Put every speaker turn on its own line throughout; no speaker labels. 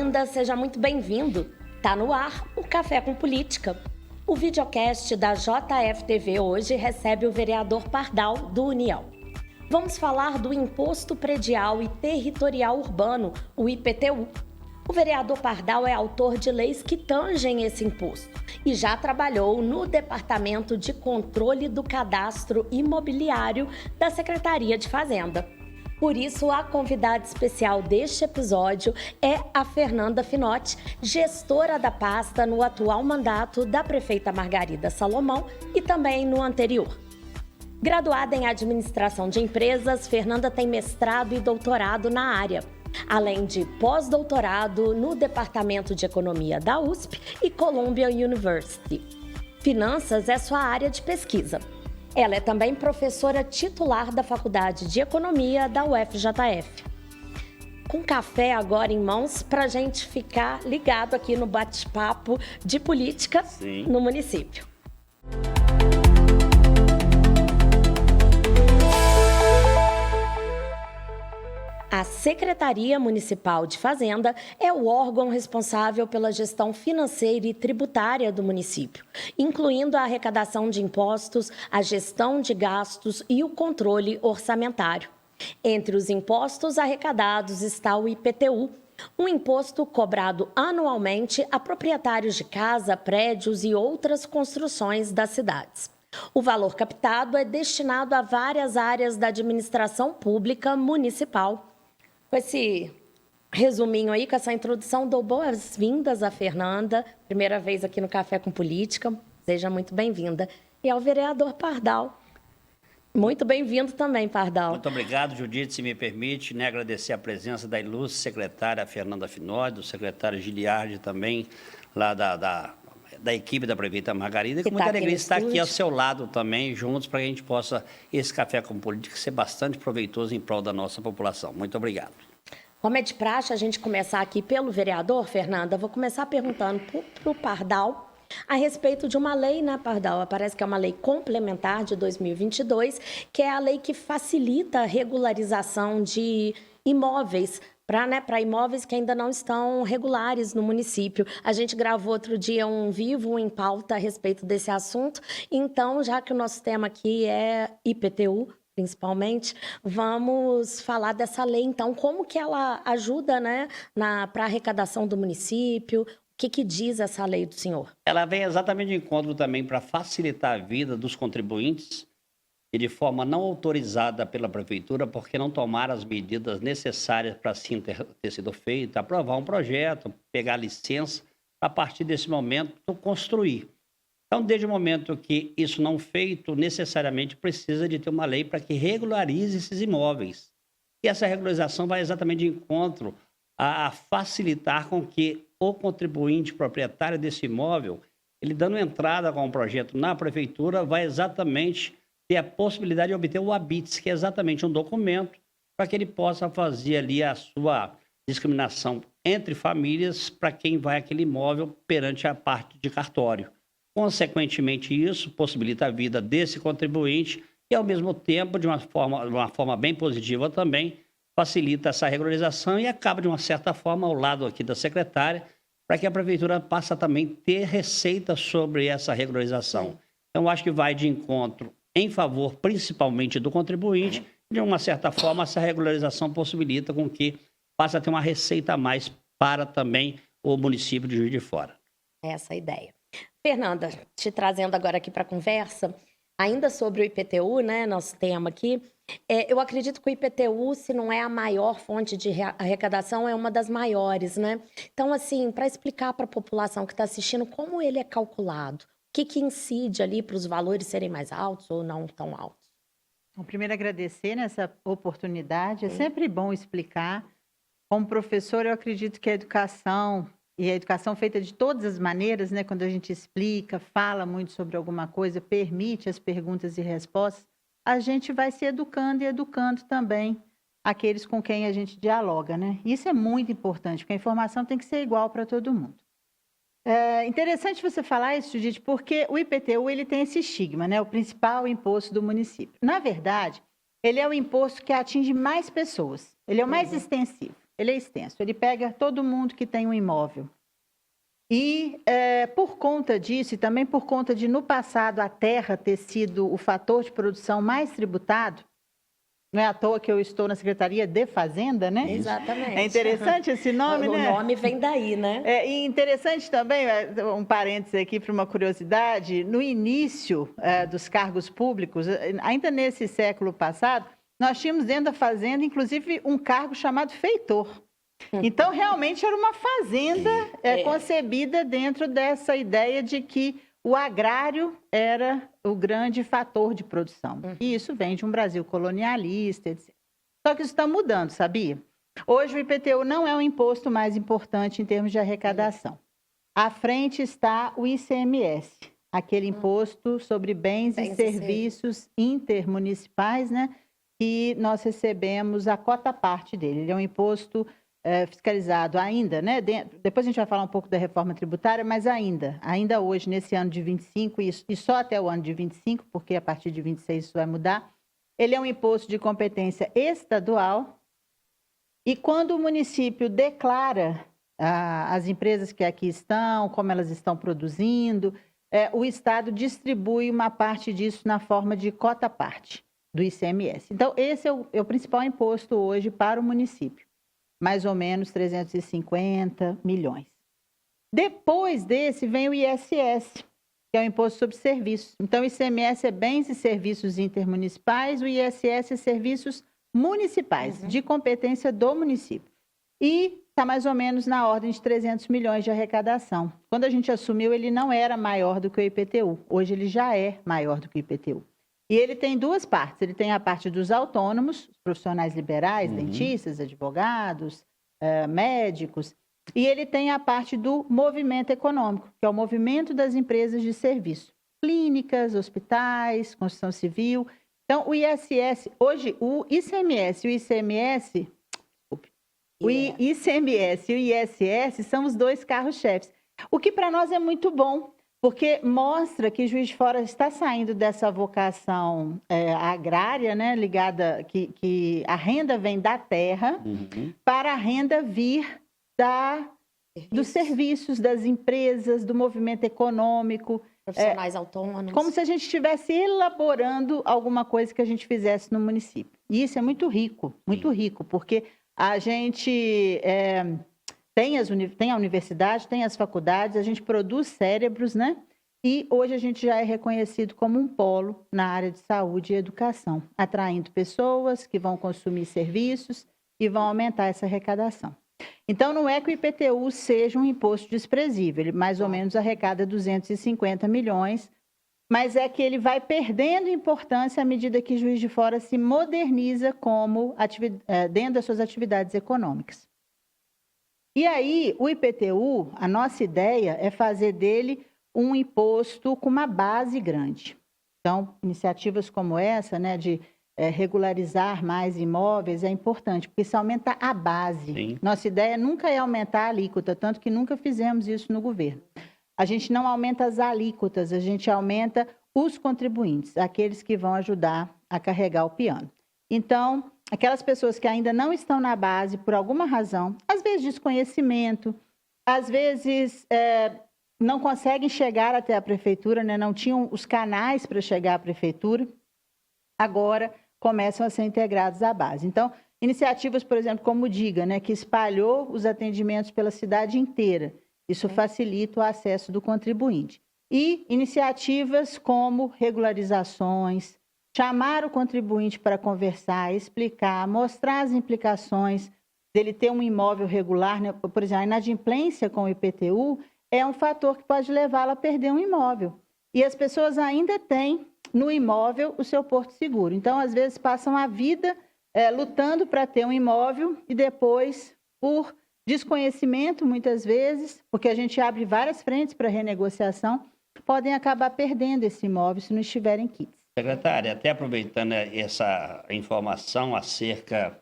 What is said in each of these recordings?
Bem-vinda, seja muito bem-vindo. Tá no ar o Café com Política. O videocast da JFTV hoje recebe o vereador Pardal, do União. Vamos falar do Imposto Predial e Territorial Urbano, o IPTU. O vereador Pardal é autor de leis que tangem esse imposto e já trabalhou no Departamento de Controle do Cadastro Imobiliário da Secretaria de Fazenda. Por isso, a convidada especial deste episódio é a Fernanda Finotti, gestora da pasta no atual mandato da prefeita Margarida Salomão e também no anterior. Graduada em Administração de Empresas, Fernanda tem mestrado e doutorado na área, além de pós-doutorado no Departamento de Economia da USP e Columbia University. Finanças é sua área de pesquisa. Ela é também professora titular da Faculdade de Economia da UFJF. Com café agora em mãos para a gente ficar ligado aqui no bate-papo de política no município. A Secretaria Municipal de Fazenda é o órgão responsável pela gestão financeira e tributária do município, incluindo a arrecadação de impostos, a gestão de gastos e o controle orçamentário. Entre os impostos arrecadados está o IPTU, um imposto cobrado anualmente a proprietários de casa, prédios e outras construções das cidades. O valor captado é destinado a várias áreas da administração pública municipal. Com esse resuminho aí, com essa introdução, dou boas-vindas à Fernanda, primeira vez aqui no Café com Política, seja muito bem-vinda. E ao vereador Pardal, muito bem-vindo também, Pardal.
Muito obrigado, Judite, se me permite, agradecer a presença da ilustre secretária Fernanda Finotti, do secretário Giliardi também, lá da equipe da prefeita Margarida, e com muita alegria estar aqui ao seu lado também, juntos, para que a gente possa, esse Café com Política, ser bastante proveitoso em prol da nossa população. Muito obrigado.
Como é de praxe a gente começar aqui pelo vereador, Fernanda, vou começar perguntando para o Pardal a respeito de uma lei, né, Pardal? Parece que é uma lei complementar de 2022, que é a lei que facilita a regularização de imóveis, para imóveis que ainda não estão regulares no município. A gente gravou outro dia um Vivo em Pauta a respeito desse assunto. Então, já que o nosso tema aqui é IPTU, principalmente, vamos falar dessa lei. Então, como que ela ajuda, para a arrecadação do município? O que diz essa lei do senhor?
Ela vem exatamente de encontro também para facilitar a vida dos contribuintes e de forma não autorizada pela prefeitura, porque não tomaram as medidas necessárias para assim ter sido feito, aprovar um projeto, pegar licença, a partir desse momento construir. Então, desde o momento que isso não feito, necessariamente precisa de ter uma lei para que regularize esses imóveis. E essa regularização vai exatamente de encontro a facilitar com que o contribuinte proprietário desse imóvel, ele dando entrada com o projeto na prefeitura, vai exatamente ter a possibilidade de obter o habites, que é exatamente um documento para que ele possa fazer ali a sua discriminação entre famílias para quem vai àquele imóvel perante a parte de cartório. Consequentemente, isso possibilita a vida desse contribuinte e, ao mesmo tempo, de uma forma bem positiva também, facilita essa regularização e acaba, de uma certa forma, ao lado aqui da secretária, para que a prefeitura possa também ter receita sobre essa regularização. Então, acho que vai de encontro em favor, principalmente, do contribuinte. De uma certa forma, essa regularização possibilita com que passe a ter uma receita a mais para também o município de Juiz de Fora.
Essa é a ideia. Fernanda, te trazendo agora aqui para a conversa, ainda sobre o IPTU, nosso tema aqui, eu acredito que o IPTU, se não é a maior fonte de arrecadação, é uma das maiores, Então, assim, para explicar para a população que está assistindo como ele é calculado, o que incide ali para os valores serem mais altos ou não tão altos?
Bom, primeiro, agradecer nessa oportunidade. É sempre bom explicar. Como professor, eu acredito que a educação, e a educação feita de todas as maneiras, quando a gente explica, fala muito sobre alguma coisa, permite as perguntas e respostas, a gente vai se educando e educando também aqueles com quem a gente dialoga, Isso é muito importante, porque a informação tem que ser igual para todo mundo. É interessante você falar isso, Judite, porque o IPTU ele tem esse estigma, o principal imposto do município. Na verdade, ele é o imposto que atinge mais pessoas, ele é o mais extensivo. ele é extenso. Ele pega todo mundo que tem um imóvel. E por conta disso, e também por conta de, no passado, a terra ter sido o fator de produção mais tributado, não é à toa que eu estou na Secretaria de Fazenda, né?
Exatamente.
É interessante esse nome, né?
O nome vem daí, né?
E interessante também, um parênteses aqui para uma curiosidade, no início dos cargos públicos, ainda nesse século passado, nós tínhamos dentro da Fazenda, inclusive, um cargo chamado feitor. Então, realmente, era uma fazenda concebida dentro dessa ideia de que o agrário era o grande fator de produção. E isso vem de um Brasil colonialista, etc. Só que isso está mudando, sabia? Hoje o IPTU não é o imposto mais importante em termos de arrecadação. À frente está o ICMS, aquele imposto sobre bens e serviços intermunicipais, né? E nós recebemos a cota parte dele. Ele é um imposto fiscalizado ainda, né? Depois a gente vai falar um pouco da reforma tributária, mas ainda hoje, nesse ano de 25, e só até o ano de 25, porque a partir de 26 isso vai mudar, ele é um imposto de competência estadual. E quando o município declara as empresas que aqui estão, como elas estão produzindo, o Estado distribui uma parte disso na forma de cota-parte do ICMS. Então, esse é o principal imposto hoje para o município. Mais ou menos 350 milhões. Depois desse vem o ISS, que é o Imposto sobre Serviços. Então, o ICMS é bens e serviços intermunicipais, o ISS é serviços municipais, de competência do município. E está mais ou menos na ordem de 300 milhões de arrecadação. Quando a gente assumiu, ele não era maior do que o IPTU. Hoje ele já é maior do que o IPTU. E ele tem duas partes. Ele tem a parte dos autônomos, profissionais liberais, dentistas, advogados, médicos. E ele tem a parte do movimento econômico, que é o movimento das empresas de serviço. Clínicas, hospitais, construção civil. Então, o ISS, hoje, o ICMS e o ICMS... O ICMS e o ISS são os dois carros-chefes. O que para nós é muito bom, porque mostra que Juiz de Fora está saindo dessa vocação agrária, né, ligada, que a renda vem da terra, para a renda vir dos serviços, das empresas, do movimento econômico.
Profissionais autônomos.
Como se a gente estivesse elaborando alguma coisa que a gente fizesse no município. E isso é muito rico, porque a gente tem a universidade, tem as faculdades, a gente produz cérebros, né? E hoje a gente já é reconhecido como um polo na área de saúde e educação, atraindo pessoas que vão consumir serviços e vão aumentar essa arrecadação. Então, não é que o IPTU seja um imposto desprezível, ele mais ou menos arrecada 250 milhões, mas é que ele vai perdendo importância à medida que Juiz de Fora se moderniza como dentro das suas atividades econômicas. E aí, o IPTU, a nossa ideia é fazer dele um imposto com uma base grande. Então, iniciativas como essa, né, de regularizar mais imóveis é importante, porque isso aumenta a base.
Sim.
Nossa ideia nunca é aumentar a alíquota, tanto que nunca fizemos isso no governo. A gente não aumenta as alíquotas, a gente aumenta os contribuintes, aqueles que vão ajudar a carregar o piano. Então, aquelas pessoas que ainda não estão na base por alguma razão, às vezes desconhecimento, às vezes não conseguem chegar até a prefeitura, né? Não tinham os canais para chegar à prefeitura, agora começam a ser integrados à base. Então, iniciativas, por exemplo, como o Diga, né? Que espalhou os atendimentos pela cidade inteira. Isso facilita o acesso do contribuinte. E iniciativas como regularizações, chamar o contribuinte para conversar, explicar, mostrar as implicações dele ter um imóvel regular, né? Por exemplo, a inadimplência com o IPTU é um fator que pode levá-lo a perder um imóvel. E as pessoas ainda têm no imóvel o seu porto seguro. Então, às vezes, passam a vida lutando para ter um imóvel e depois, por desconhecimento, muitas vezes, porque a gente abre várias frentes para renegociação, podem acabar perdendo esse imóvel se não estiverem quites.
Secretária, até aproveitando essa informação acerca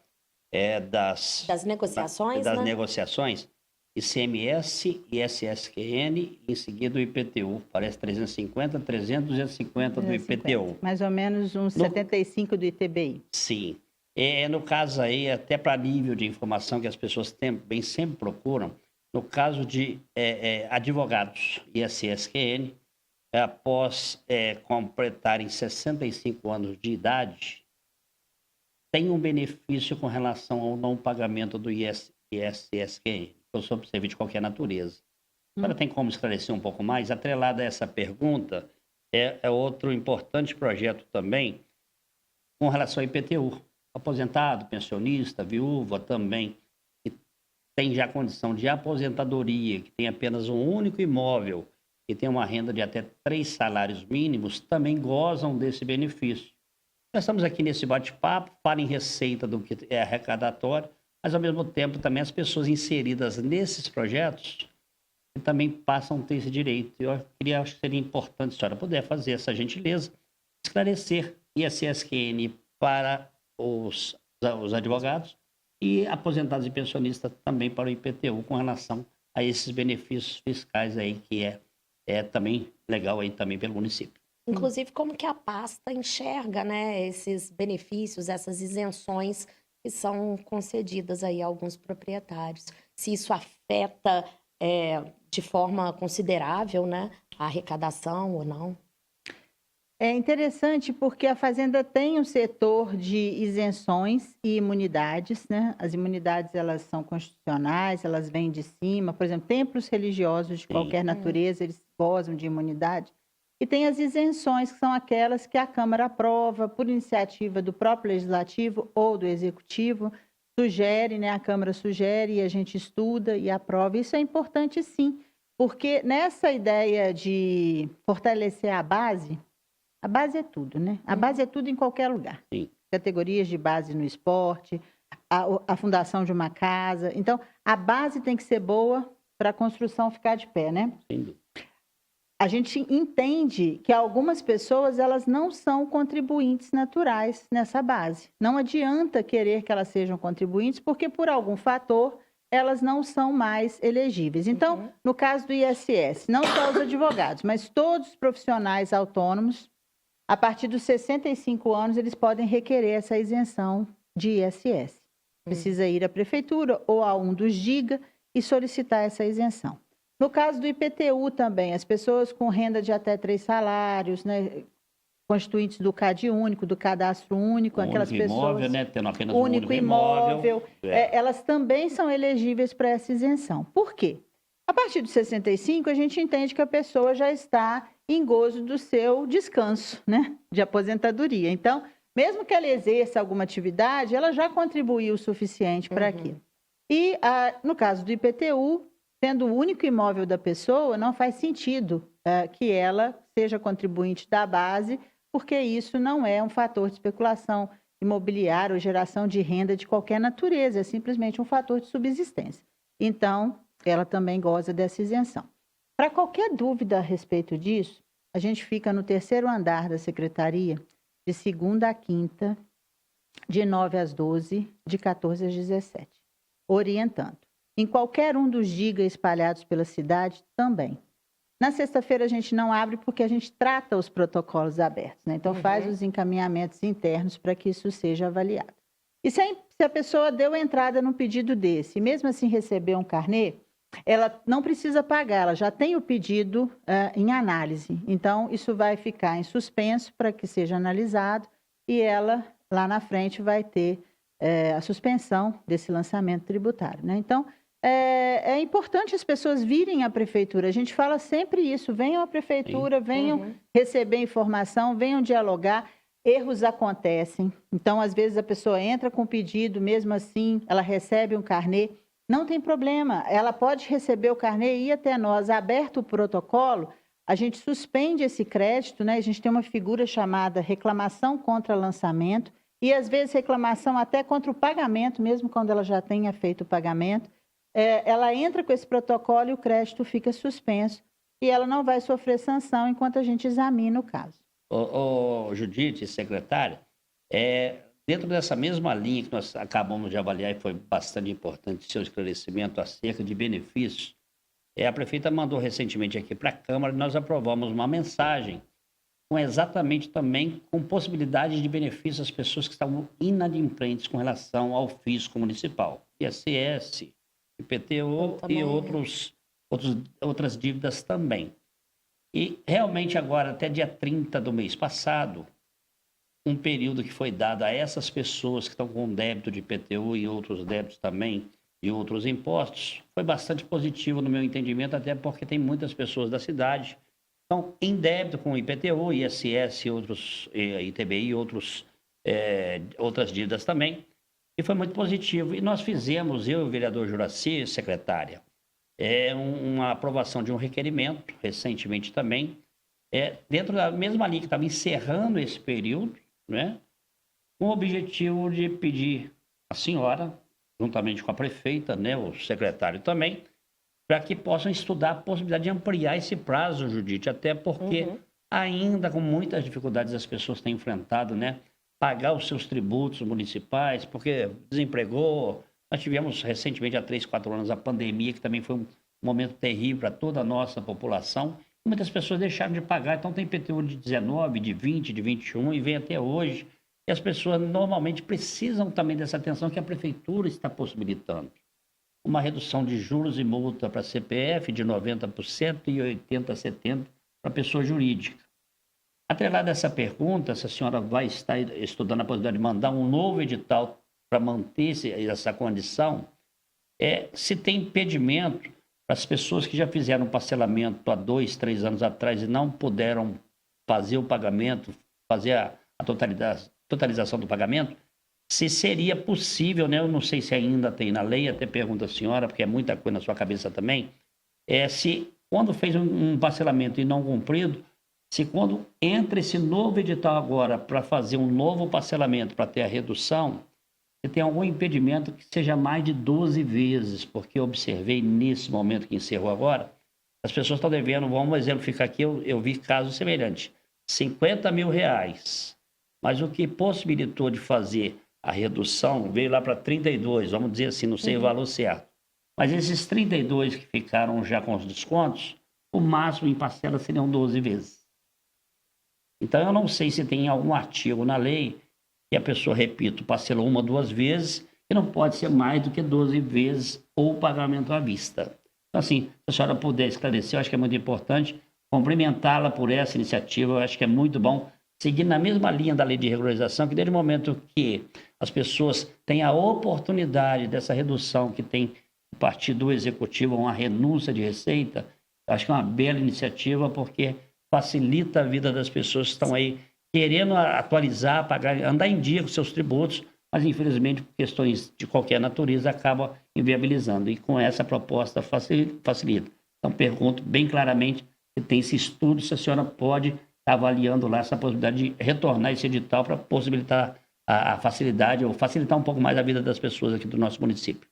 das negociações,
das
né?
negociações, ICMS, ISSQN, em seguida o IPTU. Parece 350, 300, 250 do IPTU.
Mais ou menos uns 75 do ITBI.
Sim. No caso aí, até para nível de informação que as pessoas também sempre procuram, no caso de advogados ISSQN, após completarem 65 anos de idade, tem um benefício com relação ao não pagamento do ISSQN, ou sobre serviço de qualquer natureza. A senhora tem como esclarecer um pouco mais? Atrelada a essa pergunta, é outro importante projeto também com relação ao IPTU. Aposentado, pensionista, viúva também, que tem já condição de aposentadoria, que tem apenas um único imóvel, que tem uma renda de até 3 salários mínimos, também gozam desse benefício. Nós estamos aqui nesse bate-papo, fala em receita do que é arrecadatório, mas ao mesmo tempo também as pessoas inseridas nesses projetos também passam a ter esse direito. Acho que seria importante a senhora puder fazer essa gentileza, esclarecer ISSQN para os advogados e aposentados e pensionistas também para o IPTU com relação a esses benefícios fiscais aí que é também legal aí também pelo município.
Inclusive, como que a pasta enxerga, né, esses benefícios, essas isenções que são concedidas aí a alguns proprietários? Se isso afeta de forma considerável, né, a arrecadação ou não?
É interessante porque a Fazenda tem um setor de isenções e imunidades, né? As imunidades, elas são constitucionais, elas vêm de cima. Por exemplo, templos religiosos de qualquer natureza, eles gozam de imunidade. E tem as isenções, que são aquelas que a Câmara aprova por iniciativa do próprio Legislativo ou do Executivo, sugere, né? A Câmara sugere e a gente estuda e aprova. Isso é importante, sim, porque nessa ideia de fortalecer a base é tudo, né? A base é tudo em qualquer lugar.
Sim.
Categorias de base no esporte, a fundação de uma casa. Então, a base tem que ser boa para a construção ficar de pé, né?
Sim.
A gente entende que algumas pessoas, elas não são contribuintes naturais nessa base. Não adianta querer que elas sejam contribuintes, porque por algum fator elas não são mais elegíveis. Então, no caso do ISS, não só os advogados, mas todos os profissionais autônomos, a partir dos 65 anos, eles podem requerer essa isenção de ISS. Precisa ir à prefeitura ou a um dos DIGA e solicitar essa isenção. No caso do IPTU também, as pessoas com renda de até 3 salários, né, constituintes do CAD único, do cadastro único, aquelas pessoas...
imóvel, né, tendo apenas
um
um
único imóvel, elas também são elegíveis para essa isenção. Por quê? A partir dos 65, a gente entende que a pessoa já está em gozo do seu descanso, né, de aposentadoria. Então, mesmo que ela exerça alguma atividade, ela já contribuiu o suficiente para aquilo. E, no caso do IPTU, sendo o único imóvel da pessoa, não faz sentido que ela seja contribuinte da base, porque isso não é um fator de especulação imobiliária ou geração de renda de qualquer natureza, é simplesmente um fator de subsistência. Então, ela também goza dessa isenção. Para qualquer dúvida a respeito disso, a gente fica no 3º andar da secretaria, de segunda a quinta, de 9 às 12, de 14 às 17, orientando. Em qualquer um dos DIGA espalhados pela cidade, também. Na sexta-feira a gente não abre porque a gente trata os protocolos abertos, né? Então faz os encaminhamentos internos para que isso seja avaliado. E se a pessoa deu entrada num pedido desse, e mesmo assim recebeu um carnê, ela não precisa pagar, ela já tem o pedido em análise. Então, isso vai ficar em suspenso para que seja analisado e ela, lá na frente, vai ter a suspensão desse lançamento tributário, né? Então, é importante as pessoas virem à prefeitura. A gente fala sempre isso, venham à prefeitura, venham receber informação, venham dialogar. Erros acontecem. Então, às vezes, a pessoa entra com pedido, mesmo assim, ela recebe um carnê. Não tem problema, ela pode receber o carnê e ir até nós. Aberto o protocolo, a gente suspende esse crédito, né? A gente tem uma figura chamada reclamação contra lançamento e, às vezes, reclamação até contra o pagamento, mesmo quando ela já tenha feito o pagamento. Ela entra com esse protocolo e o crédito fica suspenso e ela não vai sofrer sanção enquanto a gente examina o caso.
Judite, secretária, dentro dessa mesma linha que nós acabamos de avaliar e foi bastante importante o seu esclarecimento acerca de benefícios, a prefeita mandou recentemente aqui para a Câmara e nós aprovamos uma mensagem com exatamente também com possibilidade de benefício às pessoas que estavam inadimplentes com relação ao fisco municipal, ISS, IPTU e outras dívidas também. E realmente agora, até dia 30 do mês passado, um período que foi dado a essas pessoas que estão com débito de IPTU e outros débitos também de outros impostos, foi bastante positivo no meu entendimento, até porque tem muitas pessoas da cidade que estão em débito com IPTU, ISS, outros, ITBI e outras dívidas também. E foi muito positivo. E nós fizemos, eu e o vereador Juraci, secretária, uma aprovação de um requerimento, recentemente também, dentro da mesma linha que estava encerrando esse período, né, com o objetivo de pedir à senhora, juntamente com a prefeita, né, o secretário também, para que possam estudar a possibilidade de ampliar esse prazo, Judite, até porque ainda com muitas dificuldades as pessoas têm enfrentado, né, pagar os seus tributos municipais, porque desempregou. Nós tivemos recentemente, há 3, 4 anos, a pandemia, que também foi um momento terrível para toda a nossa população. Muitas pessoas deixaram de pagar, então tem IPTU de 19, de 20, de 21 e vem até hoje. E as pessoas normalmente precisam também dessa atenção que a prefeitura está possibilitando. Uma redução de juros e multa para CPF de 90% e 80% a 70% para pessoa jurídica. Atrelada a essa pergunta, se a senhora vai estar estudando a possibilidade de mandar um novo edital para manter essa condição, se tem impedimento para as pessoas que já fizeram parcelamento há 2, 3 anos atrás e não puderam fazer o pagamento, fazer a totalização do pagamento, se seria possível, né? Eu não sei se ainda tem na lei, até pergunto à senhora, porque é muita coisa na sua cabeça também, se quando fez um parcelamento e não cumprido, se quando entra esse novo edital agora para fazer um novo parcelamento, para ter a redução, se tem algum impedimento que seja mais de 12 vezes, porque eu observei nesse momento que encerrou agora, as pessoas estão devendo, vamos exemplificar aqui, eu vi casos semelhantes, R$50 mil, mas o que possibilitou de fazer a redução veio lá para 32, vamos dizer assim, não sei o valor certo. Mas esses 32 que ficaram já com os descontos, o máximo em parcela seriam 12 vezes. Então, eu não sei se tem algum artigo na lei que a pessoa, repito, parcelou 1 ou 2 vezes e não pode ser mais do que 12 vezes ou pagamento à vista. Então, assim, se a senhora puder esclarecer, eu acho que é muito importante cumprimentá-la por essa iniciativa, eu acho que é muito bom seguir na mesma linha da lei de regularização, que desde o momento que as pessoas têm a oportunidade dessa redução que tem a partir do executivo, uma renúncia de receita, eu acho que é uma bela iniciativa, porque facilita a vida das pessoas que estão aí querendo atualizar, pagar, andar em dia com seus tributos, mas infelizmente por questões de qualquer natureza acaba inviabilizando. E com essa proposta facilita. Então pergunto bem claramente se tem esse estudo, se a senhora pode estar avaliando lá essa possibilidade de retornar esse edital para possibilitar a facilidade ou facilitar um pouco mais a vida das pessoas aqui do nosso município.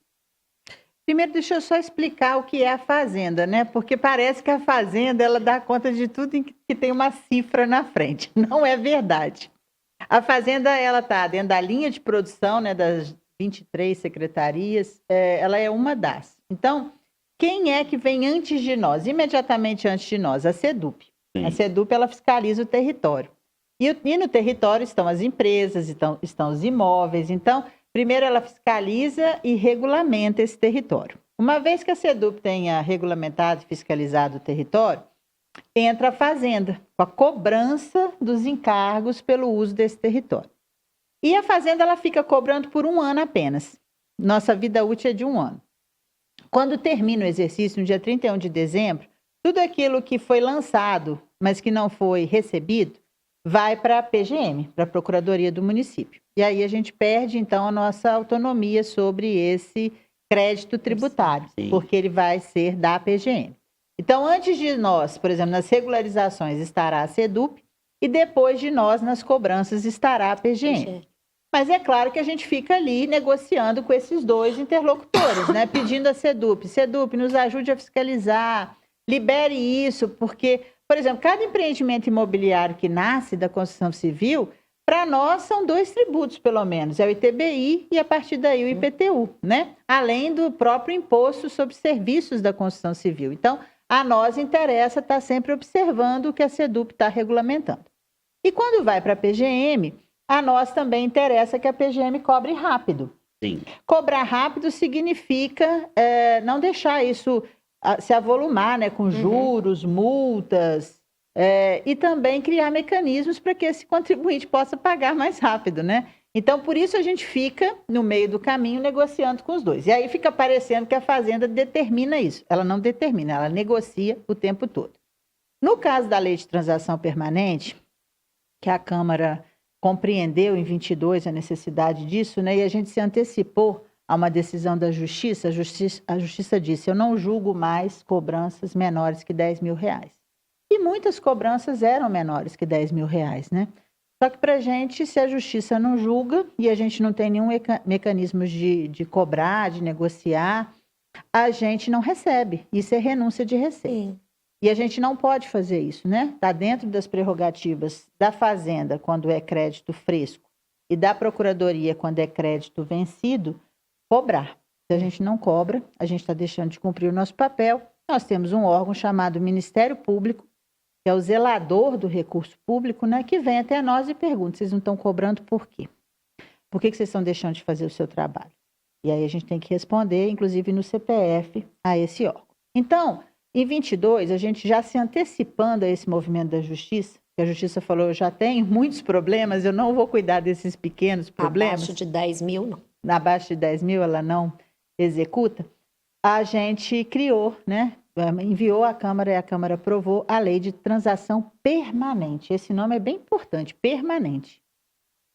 Primeiro, deixa eu só explicar o que é a fazenda, né? Porque parece que a fazenda ela dá conta de tudo em que tem uma cifra na frente. Não é verdade. A fazenda ela está dentro da linha de produção, né, das 23 secretarias. Ela é uma das. Então, quem é que vem antes de nós? Imediatamente antes de nós, a SEDUP. Sim. A SEDUP ela fiscaliza o território. E no território estão as empresas, estão os imóveis. Então, primeiro, ela fiscaliza e regulamenta esse território. Uma vez que a SEDUP tenha regulamentado e fiscalizado o território, entra a Fazenda, com a cobrança dos encargos pelo uso desse território. E a Fazenda ela fica cobrando por 1 ano apenas. Nossa vida útil é de 1 ano. Quando termina o exercício, no dia 31 de dezembro, tudo aquilo que foi lançado, mas que não foi recebido, vai para a PGM, para a Procuradoria do Município. E aí a gente perde, então, a nossa autonomia sobre esse crédito tributário, sim, porque ele vai ser da PGM. Então, antes de nós, por exemplo, nas regularizações estará a SEDUP e depois de nós, nas cobranças, estará a PGM. Mas é claro que a gente fica ali negociando com esses 2 interlocutores, né? Pedindo a SEDUP, nos ajude a fiscalizar, libere isso, porque, por exemplo, cada empreendimento imobiliário que nasce da construção civil, para nós são 2 tributos, pelo menos, é o ITBI e a partir daí o IPTU, né? Além do próprio imposto sobre serviços da construção civil. Então, a nós interessa estar sempre observando o que a SEDUP está regulamentando. E quando vai para a PGM, a nós também interessa que a PGM cobre rápido.
Sim.
Cobrar rápido significa não deixar isso se avolumar, né, com juros, multas, e também criar mecanismos para que esse contribuinte possa pagar mais rápido, né? Então, por isso a gente fica no meio do caminho negociando com os dois. E aí fica parecendo que a Fazenda determina isso. Ela não determina, ela negocia o tempo todo. No caso da lei de transação permanente, que a Câmara compreendeu em 22 a necessidade disso, né? E a gente se antecipou a uma decisão da Justiça. A Justiça disse: eu não julgo mais cobranças menores que R$10.000. E muitas cobranças eram menores que R$10.000, né? Só que para a gente, se a Justiça não julga e a gente não tem nenhum mecanismo de cobrar, de negociar, a gente não recebe. Isso é renúncia de receita.
Sim.
E a gente não pode fazer isso, né? Está dentro das prerrogativas da Fazenda, quando é crédito fresco, e da Procuradoria, quando é crédito vencido, cobrar. Se a gente não cobra, a gente está deixando de cumprir o nosso papel. Nós temos um órgão chamado Ministério Público, que é o zelador do recurso público, né? Que vem até nós e pergunta: vocês não estão cobrando por quê? Por que vocês estão deixando de fazer o seu trabalho? E aí a gente tem que responder, inclusive no CPF, a esse órgão. Então, em 22, a gente já se antecipando a esse movimento da Justiça, que a Justiça falou: eu já tenho muitos problemas, eu não vou cuidar desses pequenos problemas.
Abaixo de 10 mil, não.
Abaixo de 10 mil, ela não executa. A gente criou, né? Enviou à Câmara e a Câmara aprovou a Lei de Transação Permanente. Esse nome é bem importante, permanente.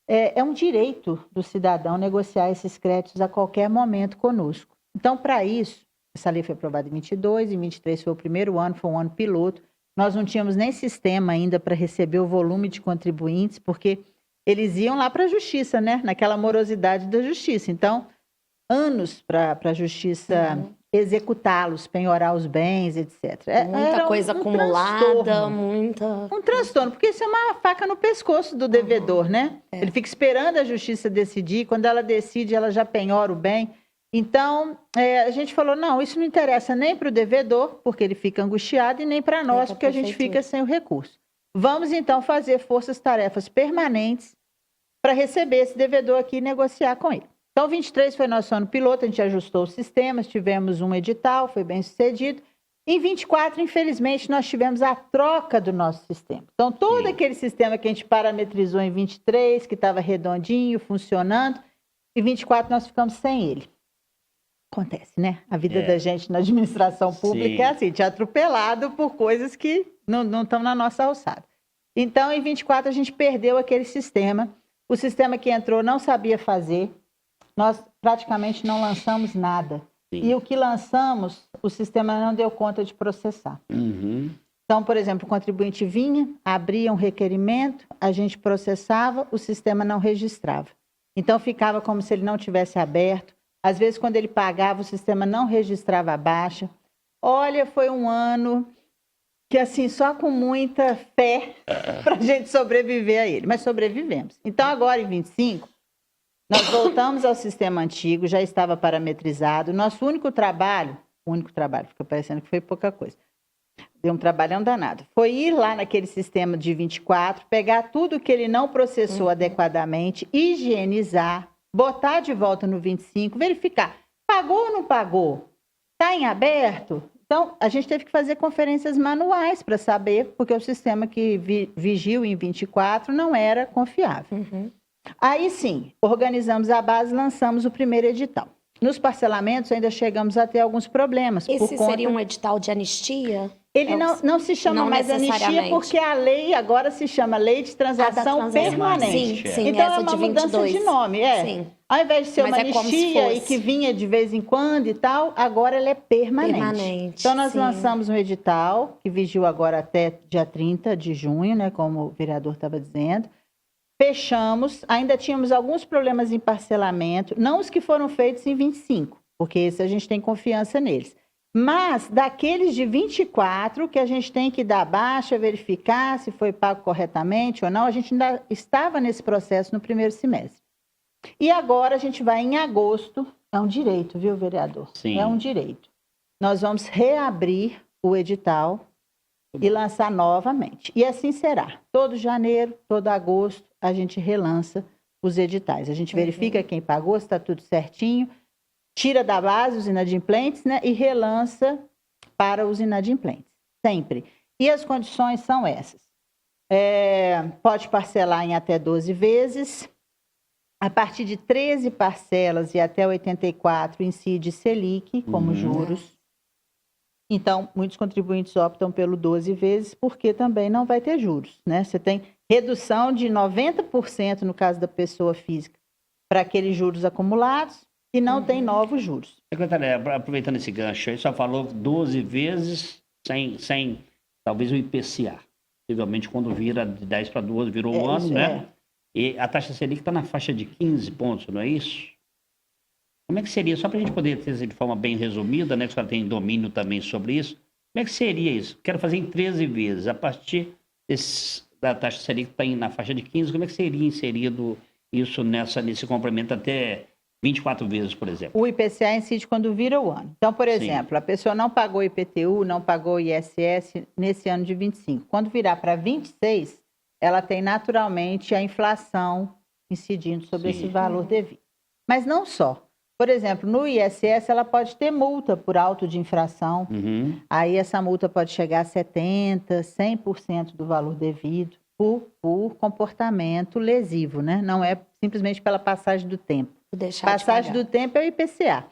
É um direito do cidadão negociar esses créditos a qualquer momento conosco. Então, para isso, essa lei foi aprovada em 22, em 23 foi o primeiro ano, foi um ano piloto. Nós não tínhamos nem sistema ainda para receber o volume de contribuintes, porque eles iam lá para a Justiça, né? Naquela morosidade da Justiça. Então, anos para a Justiça executá-los, penhorar os bens, etc.
Muita coisa acumulada,
Um transtorno, porque isso é uma faca no pescoço do devedor, né? Ele fica esperando a Justiça decidir, quando ela decide, ela já penhora o bem. Então, a gente falou: não, isso não interessa nem para o devedor, porque ele fica angustiado, e nem para nós, porque a gente fica sem o recurso. Vamos, então, fazer forças-tarefas permanentes para receber esse devedor aqui e negociar com ele. Então, 23 foi nosso ano piloto, a gente ajustou os sistemas, tivemos um edital, foi bem sucedido. Em 24, infelizmente, nós tivemos a troca do nosso sistema. Então, todo aquele sistema que a gente parametrizou em 23, que estava redondinho, funcionando, em 24 nós ficamos sem ele. Acontece, né? A vida da gente na administração pública é assim, te atropelado por coisas que não estão na nossa alçada. Então, em 24, a gente perdeu aquele sistema. O sistema que entrou não sabia fazer. Nós praticamente não lançamos nada. E o que lançamos, o sistema não deu conta de processar. Então, por exemplo, o contribuinte vinha, abria um requerimento, a gente processava, o sistema não registrava. Então, ficava como se ele não tivesse aberto. Às vezes, quando ele pagava, o sistema não registrava a baixa. Olha, foi um ano que, assim, só com muita fé para a gente sobreviver a ele. Mas sobrevivemos. Então, agora, em 25, nós voltamos ao sistema antigo, já estava parametrizado. Nosso único trabalho, fica parecendo que foi pouca coisa. Deu um trabalhão danado. Foi ir lá naquele sistema de 24, pegar tudo que ele não processou adequadamente, higienizar, botar de volta no 25, verificar, pagou ou não pagou? Está em aberto? Então, a gente teve que fazer conferências manuais para saber, porque o sistema que vigiu em 24 não era confiável. Aí sim, organizamos a base, lançamos o primeiro edital. Nos parcelamentos ainda chegamos a ter alguns problemas.
Esse seria um edital de anistia?
Ele não se chama mais anistia, porque a lei agora se chama Lei de Transação Permanente.
Sim,
então
essa
é uma
de
mudança
22.
de nome.
Sim.
Ao invés de ser
Mas
uma
é como se
anistia e
fosse.
que vinha de vez em quando e tal, agora ela é permanente. Então nós lançamos um edital, que vigiu agora até dia 30 de junho, né, como o vereador estava dizendo. Fechamos, ainda tínhamos alguns problemas em parcelamento, não os que foram feitos em 25, porque esse a gente tem confiança neles. Mas daqueles de 24, que a gente tem que dar baixa, verificar se foi pago corretamente ou não, a gente ainda estava nesse processo no primeiro semestre. E agora a gente vai em agosto, é um direito, viu, vereador?
Sim.
É um direito. Nós vamos reabrir o edital e lançar novamente. E assim será. Todo janeiro, todo agosto, a gente relança os editais. A gente verifica quem pagou, se está tudo certinho, tira da base os inadimplentes, né, e relança para os inadimplentes, sempre. E as condições são essas. Pode parcelar em até 12 vezes, a partir de 13 parcelas e até 84 incide Selic como juros. Então, muitos contribuintes optam pelo 12 vezes porque também não vai ter juros, né? Você tem redução de 90% no caso da pessoa física para aqueles juros acumulados e não tem novos juros.
Secretária, aproveitando esse gancho aí, só falou 12 vezes sem talvez o IPCA. Possivelmente quando vira de 10 para 12, virou um ano, né? E a taxa Selic está na faixa de 15 pontos, não é isso? Como é que seria, só para a gente poder ter de forma bem resumida, né, que a senhora tem domínio também sobre isso, como é que seria isso? Quero fazer em 13 vezes, a partir da taxa Selic que está na faixa de 15, como é que seria inserido isso nesse complemento até 24 vezes, por exemplo?
O IPCA incide quando vira o ano. Então, por exemplo, a pessoa não pagou IPTU, não pagou ISS nesse ano de 25. Quando virar para 26, ela tem naturalmente a inflação incidindo sobre esse valor devido. Mas não só. Por exemplo, no ISS ela pode ter multa por auto de infração. Aí essa multa pode chegar a 70%, 100% do valor devido por comportamento lesivo, né? Não é simplesmente pela passagem do tempo. Passagem do tempo é o IPCA.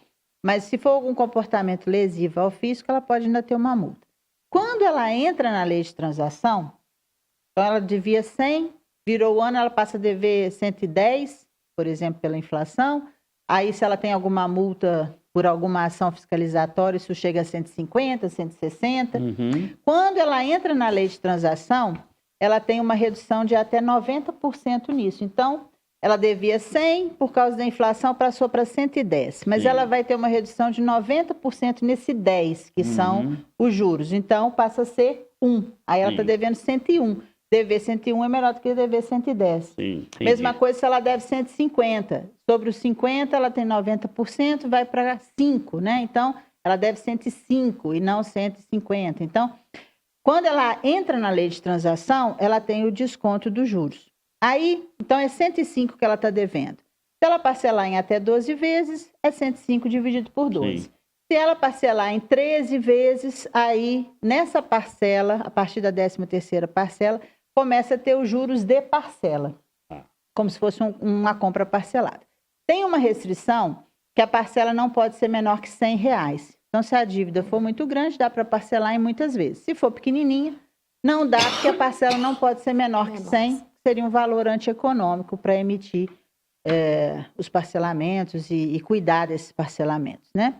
Mas se for algum comportamento lesivo ao fisco, ela pode ainda ter uma multa. Quando ela entra na lei de transação, então ela devia 100, virou o ano, ela passa a dever 110, por exemplo, pela inflação. Aí, se ela tem alguma multa por alguma ação fiscalizatória, isso chega a 150, 160. Quando ela entra na lei de transação, ela tem uma redução de até 90% nisso. Então, ela devia 100, por causa da inflação, passou para 110. Mas ela vai ter uma redução de 90% nesse 10, que são os juros. Então, passa a ser 1. Aí ela está devendo 101. Dever 101 é melhor do que dever 110. Mesma coisa se ela deve 150. Sobre os 50, ela tem 90%, vai para 5, né? Então, ela deve 105 e não 150. Então, quando ela entra na lei de transação, ela tem o desconto dos juros. Aí, então, é 105 que ela está devendo. Se ela parcelar em até 12 vezes, é 105 dividido por 12. Se ela parcelar em 13 vezes, aí, nessa parcela, a partir da 13ª parcela, começa a ter os juros de parcela, como se fosse uma compra parcelada. Tem uma restrição que a parcela não pode ser menor que R$100. Então, se a dívida for muito grande, dá para parcelar em muitas vezes. Se for pequenininha, não dá, porque a parcela não pode ser menor que 100, seria um valor antieconômico para emitir os parcelamentos e cuidar desses parcelamentos, né?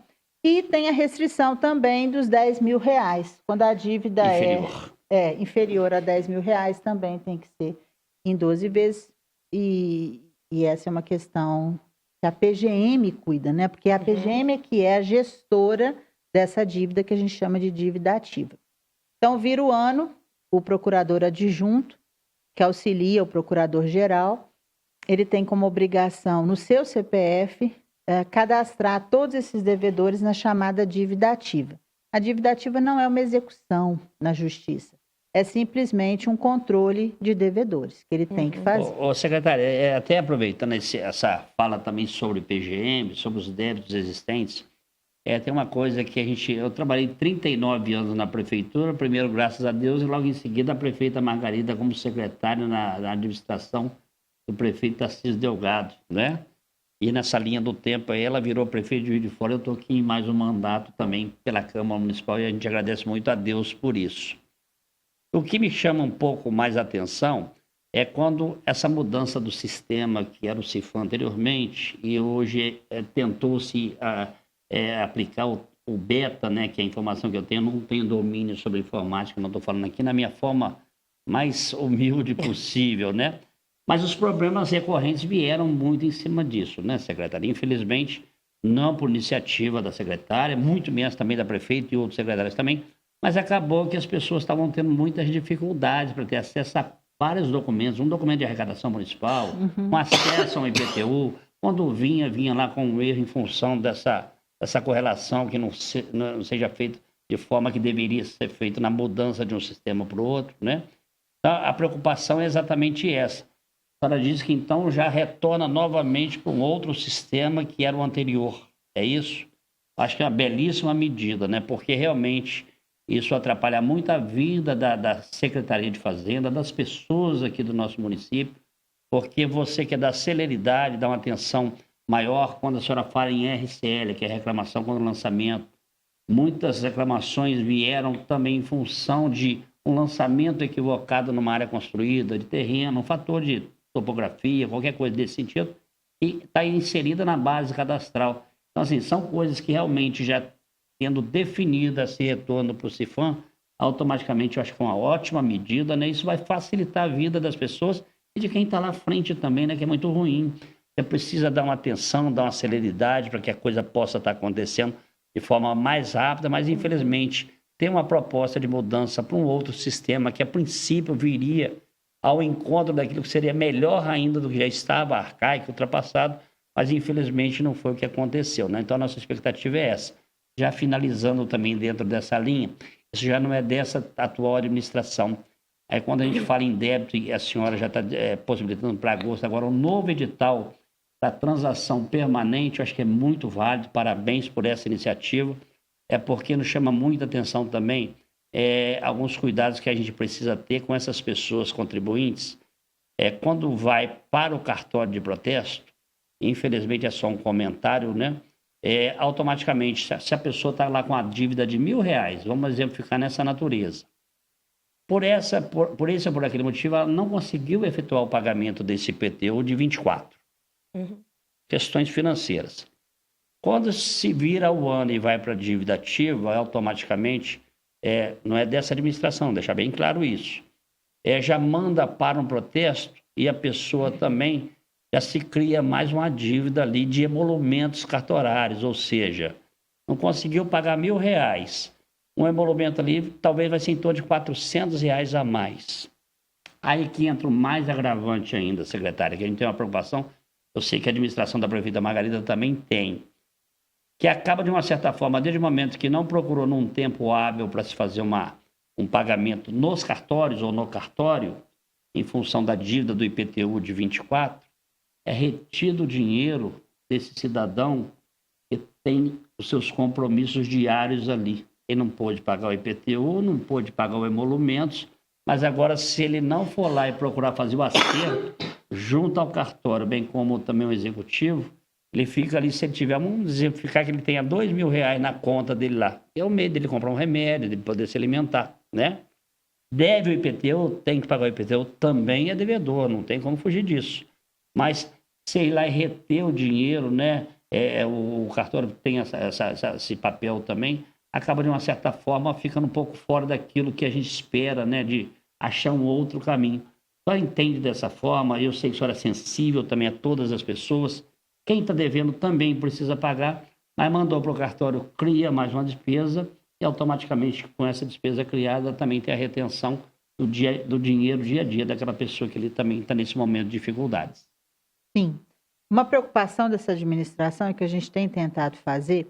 E tem a restrição também dos R$10.000, quando a dívida é inferior a R$10.000, também tem que ser em 12 vezes. E essa é uma questão que a PGM cuida, né? Porque a PGM é que é a gestora dessa dívida que a gente chama de dívida ativa. Então, vira o ano, o procurador adjunto, que auxilia o procurador-geral, ele tem como obrigação, no seu CPF, cadastrar todos esses devedores na chamada dívida ativa. A dívida ativa não é uma execução na justiça, é simplesmente um controle de devedores que ele tem que fazer.
Secretária, até aproveitando essa fala também sobre PGM, sobre os débitos existentes, tem uma coisa que eu trabalhei 39 anos na prefeitura, primeiro graças a Deus, e logo em seguida a prefeita Margarida como secretária na administração do prefeito Tarcísio Delgado, né? E nessa linha do tempo aí, ela virou prefeito de Juiz de Fora. Eu estou aqui em mais um mandato também pela Câmara Municipal e a gente agradece muito a Deus por isso. O que me chama um pouco mais a atenção é quando essa mudança do sistema, que era o CIFAM anteriormente, e hoje tentou-se aplicar o beta, né, que é a informação que eu tenho, não tenho domínio sobre informática, não estou falando aqui na minha forma mais humilde possível, né? Mas os problemas recorrentes vieram muito em cima disso, né, secretária? Infelizmente, não por iniciativa da secretária, muito menos também da prefeita e outros secretários também, mas acabou que as pessoas estavam tendo muitas dificuldades para ter acesso a vários documentos, um documento de arrecadação municipal, um acesso a um IPTU, quando vinha lá com um erro em função dessa correlação que não seja feita de forma que deveria ser feito na mudança de um sistema para o outro, né? Então, a preocupação é exatamente essa. A senhora diz que então já retorna novamente para um outro sistema que era o anterior. É isso? Acho que é uma belíssima medida, né? Porque realmente isso atrapalha muito a vida da Secretaria de Fazenda, das pessoas aqui do nosso município, porque você quer dar celeridade, dar uma atenção maior quando a senhora fala em RCL, que é reclamação contra o lançamento. Muitas reclamações vieram também em função de um lançamento equivocado numa área construída, de terreno, um fator de topografia, qualquer coisa desse sentido, e está inserida na base cadastral. Então, assim, são coisas que realmente já tendo definida esse retorno para o CIFAM, automaticamente eu acho que é uma ótima medida, né? Isso vai facilitar a vida das pessoas e de quem está lá à frente também, né? Que é muito ruim. Você precisa dar uma atenção, dar uma celeridade para que a coisa possa estar acontecendo de forma mais rápida, mas infelizmente tem uma proposta de mudança para um outro sistema que a princípio viria ao encontro daquilo que seria melhor ainda do que já estava, arcaico, ultrapassado, mas infelizmente não foi o que aconteceu, né? Então a nossa expectativa é essa. Já finalizando também dentro dessa linha, isso já não é dessa atual administração. Aí quando a gente fala em débito, e a senhora já está possibilitando para agosto, agora um novo edital para transação permanente, eu acho que é muito válido, parabéns por essa iniciativa, é porque nos chama muita atenção também alguns cuidados que a gente precisa ter com essas pessoas contribuintes. Quando vai para o cartório de protesto, infelizmente é só um comentário, né? Automaticamente, se a pessoa está lá com a dívida de R$1.000, vamos exemplificar nessa natureza, por esse ou por aquele motivo, ela não conseguiu efetuar o pagamento desse IPTU de 24. Questões financeiras. Quando se vira o ano e vai para a dívida ativa, automaticamente, não é dessa administração, deixar bem claro isso. Já manda para um protesto e a pessoa também já se cria mais uma dívida ali de emolumentos cartorários, ou seja, não conseguiu pagar R$1.000. Um emolumento ali talvez vai ser em torno de R$400 a mais. Aí que entra o mais agravante ainda, secretária, que a gente tem uma preocupação, eu sei que a administração da prefeita Margarida também tem, que acaba de uma certa forma, desde o momento que não procurou num tempo hábil para se fazer um pagamento nos cartórios ou no cartório, em função da dívida do IPTU de 24, é retido o dinheiro desse cidadão que tem os seus compromissos diários ali. Ele não pôde pagar o IPTU, não pôde pagar o emolumentos, mas agora, se ele não for lá e procurar fazer o acerto, junto ao cartório, bem como também o executivo, ele fica ali, se ele tiver, vamos exemplificar que ele tenha R$2.000 na conta dele lá. É o medo dele comprar um remédio, de poder se alimentar, né? Deve o IPTU, tem que pagar o IPTU, também é devedor, não tem como fugir disso. Mas se ir lá e reter o dinheiro, né? O cartório tem esse papel também, acaba de uma certa forma ficando um pouco fora daquilo que a gente espera, né? De achar um outro caminho. Só entende dessa forma, eu sei que a senhora é sensível também a todas as pessoas. Quem está devendo também precisa pagar, mas mandou para o cartório, cria mais uma despesa e automaticamente com essa despesa criada também tem a retenção do dinheiro dia a dia daquela pessoa que ele também está nesse momento de dificuldades.
Sim. Uma preocupação dessa administração é que a gente tem tentado fazer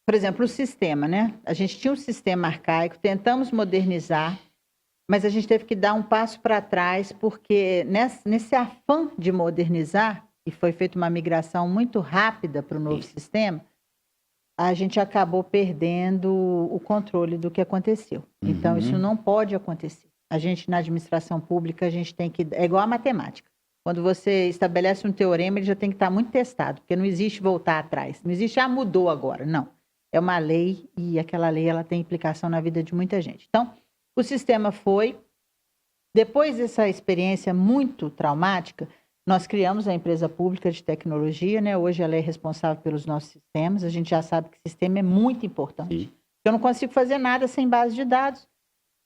por exemplo, o sistema, né? A gente tinha um sistema arcaico, tentamos modernizar, mas a gente teve que dar um passo para trás, porque nesse afã de modernizar, e foi feita uma migração muito rápida para o novo sistema, a gente acabou perdendo o controle do que aconteceu. Então, isso não pode acontecer. A gente, na administração pública, a gente tem que... É igual a matemática. Quando você estabelece um teorema, ele já tem que estar muito testado, porque não existe voltar atrás. Não existe, mudou agora. Não. É uma lei e aquela lei ela tem implicação na vida de muita gente. Então, o sistema foi... Depois dessa experiência muito traumática, nós criamos a empresa pública de tecnologia, né? Hoje ela é responsável pelos nossos sistemas. A gente já sabe que o sistema é muito importante.
Sim.
Eu não consigo fazer nada sem base de dados.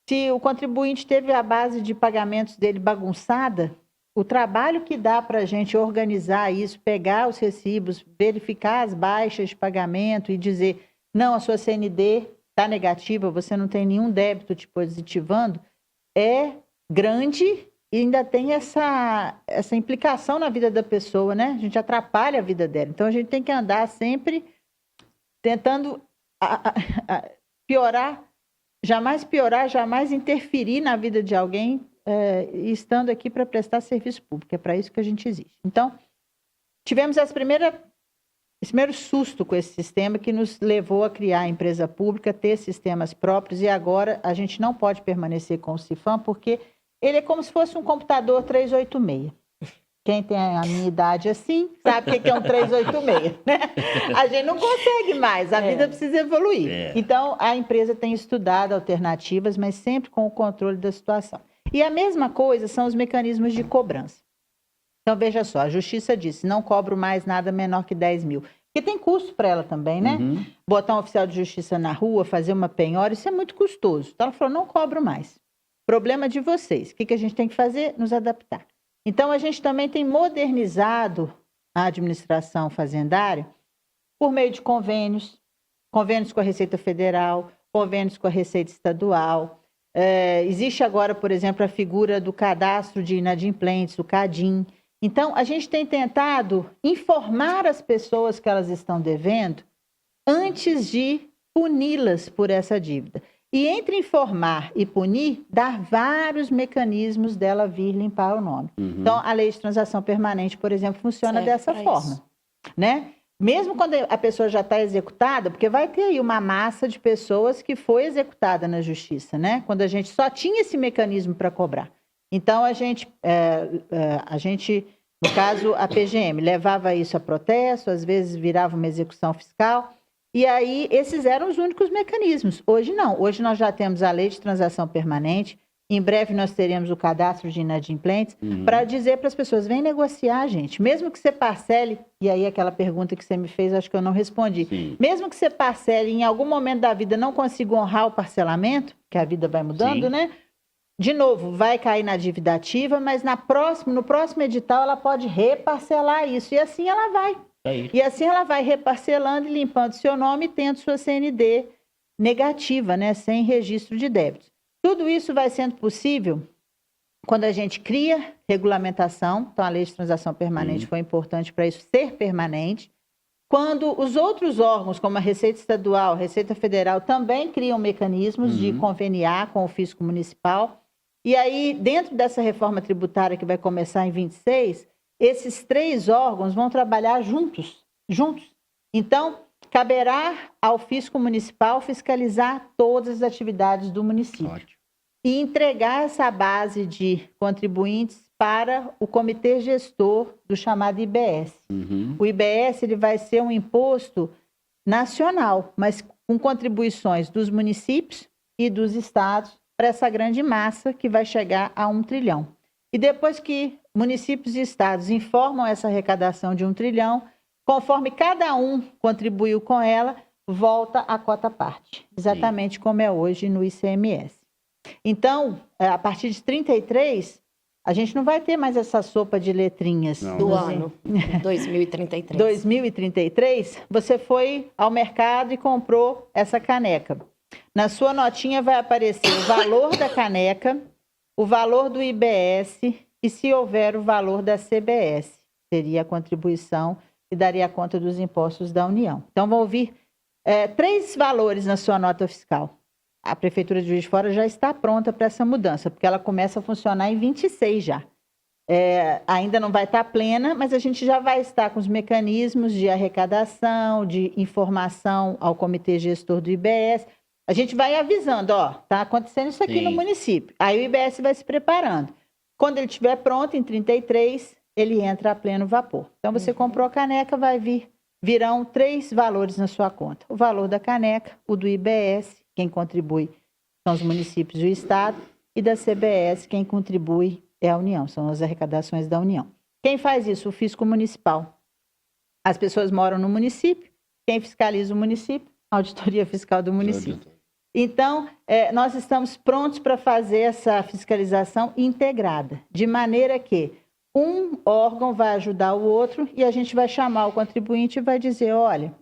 Se o contribuinte teve a base de pagamentos dele bagunçada, o trabalho que dá para a gente organizar isso, pegar os recibos, verificar as baixas de pagamento e dizer, não, a sua CND está negativa, você não tem nenhum débito te positivando, é grande e ainda tem essa implicação na vida da pessoa, né? A gente atrapalha a vida dela. Então, a gente tem que andar sempre tentando piorar, jamais interferir na vida de alguém, estando aqui para prestar serviço público. É para isso que a gente existe. Então, tivemos esse primeiro susto com esse sistema que nos levou a criar a empresa pública, ter sistemas próprios, e agora a gente não pode permanecer com o Cifam, porque ele é como se fosse um computador 386. Quem tem a minha idade assim, sabe o que é um 386, né? A gente não consegue mais, a vida precisa evoluir. Então, a empresa tem estudado alternativas, mas sempre com o controle da situação. E a mesma coisa são os mecanismos de cobrança. Então, veja só, a Justiça disse, não cobro mais nada menor que 10 mil. Porque tem custo para ela também, né? Botar um oficial de justiça na rua, fazer uma penhora, isso é muito custoso. Então, ela falou, não cobro mais. Problema de vocês. O que a gente tem que fazer? Nos adaptar. Então, a gente também tem modernizado a administração fazendária por meio de convênios com a Receita Federal, convênios com a Receita Estadual. Existe agora, por exemplo, a figura do cadastro de inadimplentes, o CADIM. Então, a gente tem tentado informar as pessoas que elas estão devendo antes de puni-las por essa dívida. E entre informar e punir, dar vários mecanismos dela vir limpar o nome. Então, a lei de transação permanente, por exemplo, funciona dessa forma, né? Mesmo quando a pessoa já está executada, porque vai ter aí uma massa de pessoas que foi executada na justiça, né? Quando a gente só tinha esse mecanismo para cobrar. Então, a gente, no caso, a PGM, levava isso a protesto, às vezes virava uma execução fiscal. E aí, esses eram os únicos mecanismos. Hoje não. Hoje nós já temos a lei de transação permanente. Em breve nós teremos o cadastro de inadimplentes para dizer para as pessoas, vem negociar, gente. Mesmo que você parcele, e aí aquela pergunta que você me fez, acho que eu não respondi. Sim. Mesmo que você parcele e em algum momento da vida não consiga honrar o parcelamento, que a vida vai mudando, né? De novo, vai cair na dívida ativa, mas no próximo edital ela pode reparcelar isso. E assim ela vai. E assim ela vai reparcelando e limpando seu nome e tendo sua CND negativa, né, sem registro de débitos. Tudo isso vai sendo possível quando a gente cria regulamentação. Então, a lei de transação permanente foi importante para isso ser permanente. Quando os outros órgãos, como a Receita Estadual, a Receita Federal, também criam mecanismos de conveniar com o fisco municipal. E aí, dentro dessa reforma tributária que vai começar em 26, esses 3 órgãos vão trabalhar juntos. Então, caberá ao fisco municipal fiscalizar todas as atividades do município. Ótimo. E entregar essa base de contribuintes para o comitê gestor do chamado IBS. O IBS ele vai ser um imposto nacional, mas com contribuições dos municípios e dos estados para essa grande massa que vai chegar a 1 trilhão. E depois que municípios e estados informam essa arrecadação de 1 trilhão, conforme cada um contribuiu com ela, volta a cota parte, exatamente como é hoje no ICMS. Então, a partir de 33, a gente não vai ter mais essa sopa de letrinhas.
Do ano 2033.
2033, você foi ao mercado e comprou essa caneca. Na sua notinha vai aparecer o valor da caneca, o valor do IBS e, se houver, o valor da CBS. Seria a contribuição e daria conta dos impostos da União. Então, vão vir 3 valores na sua nota fiscal. A Prefeitura de Juiz de Fora já está pronta para essa mudança, porque ela começa a funcionar em 26 já. Ainda não vai estar plena, mas a gente já vai estar com os mecanismos de arrecadação, de informação ao comitê gestor do IBS. A gente vai avisando, está acontecendo isso aqui no município. Aí o IBS vai se preparando. Quando ele estiver pronto, em 33, ele entra a pleno vapor. Então, você comprou a caneca, virão 3 valores na sua conta. O valor da caneca, o do IBS, quem contribui são os municípios e o Estado, e da CBS, quem contribui é a União, são as arrecadações da União. Quem faz isso? O fisco municipal. As pessoas moram no município, quem fiscaliza o município? A auditoria fiscal do município. Então, nós estamos prontos para fazer essa fiscalização integrada, de maneira que um órgão vai ajudar o outro e a gente vai chamar o contribuinte e vai dizer, olha,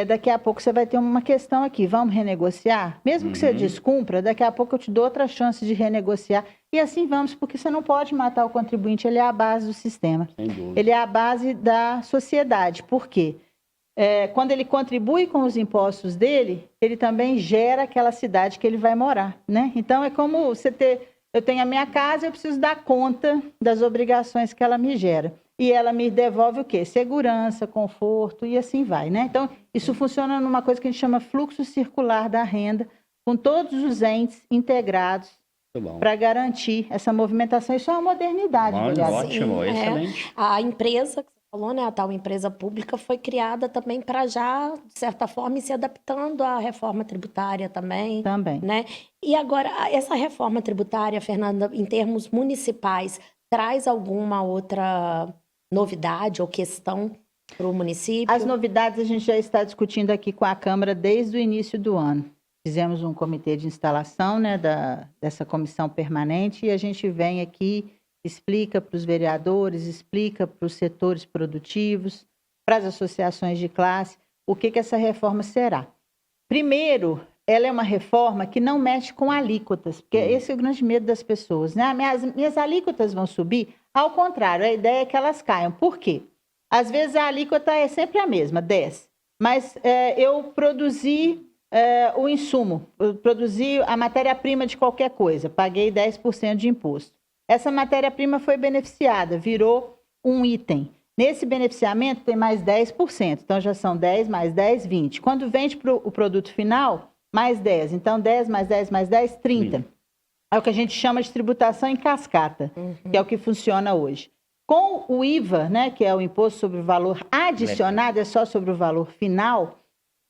daqui a pouco você vai ter uma questão aqui, vamos renegociar? Mesmo que você descumpra, daqui a pouco eu te dou outra chance de renegociar. E assim vamos, porque você não pode matar o contribuinte, ele é a base do sistema. Ele é a base da sociedade. Por quê? quando ele contribui com os impostos dele, ele também gera aquela cidade que ele vai morar, né? Então, é como eu tenho a minha casa, eu preciso dar conta das obrigações que ela me gera. E ela me devolve o quê? Segurança, conforto e assim vai, né? Então, isso funciona numa coisa que a gente chama fluxo circular da renda, com todos os entes integrados para garantir essa movimentação. Isso é uma modernidade, vereador.
Ótimo, excelente.
A empresa que você falou, né, a tal empresa pública, foi criada também para já, de certa forma, ir se adaptando à reforma tributária também.
Também.
Né? E agora, essa reforma tributária, Fernanda, em termos municipais, traz alguma outra novidade ou questão para o município?
As novidades a gente já está discutindo aqui com a Câmara desde o início do ano. Fizemos um comitê de instalação, né, dessa comissão permanente, e a gente vem aqui, explica para os vereadores, explica para os setores produtivos, para as associações de classe, o que essa reforma será. Primeiro, ela é uma reforma que não mexe com alíquotas, porque esse é o grande medo das pessoas, né? Minhas alíquotas vão subir? Ao contrário, a ideia é que elas caiam. Por quê? Às vezes a alíquota é sempre a mesma, 10. Mas eu produzi o insumo, eu produzi a matéria-prima de qualquer coisa, paguei 10% de imposto. Essa matéria-prima foi beneficiada, virou um item. Nesse beneficiamento tem mais 10%, então já são 10 mais 10, 20. Quando vende para o produto final, mais 10. Então 10 mais 10 mais 10, 30. É o que a gente chama de tributação em cascata, que é o que funciona hoje. Com o IVA, né, que é o Imposto sobre o Valor Adicionado, é só sobre o valor final,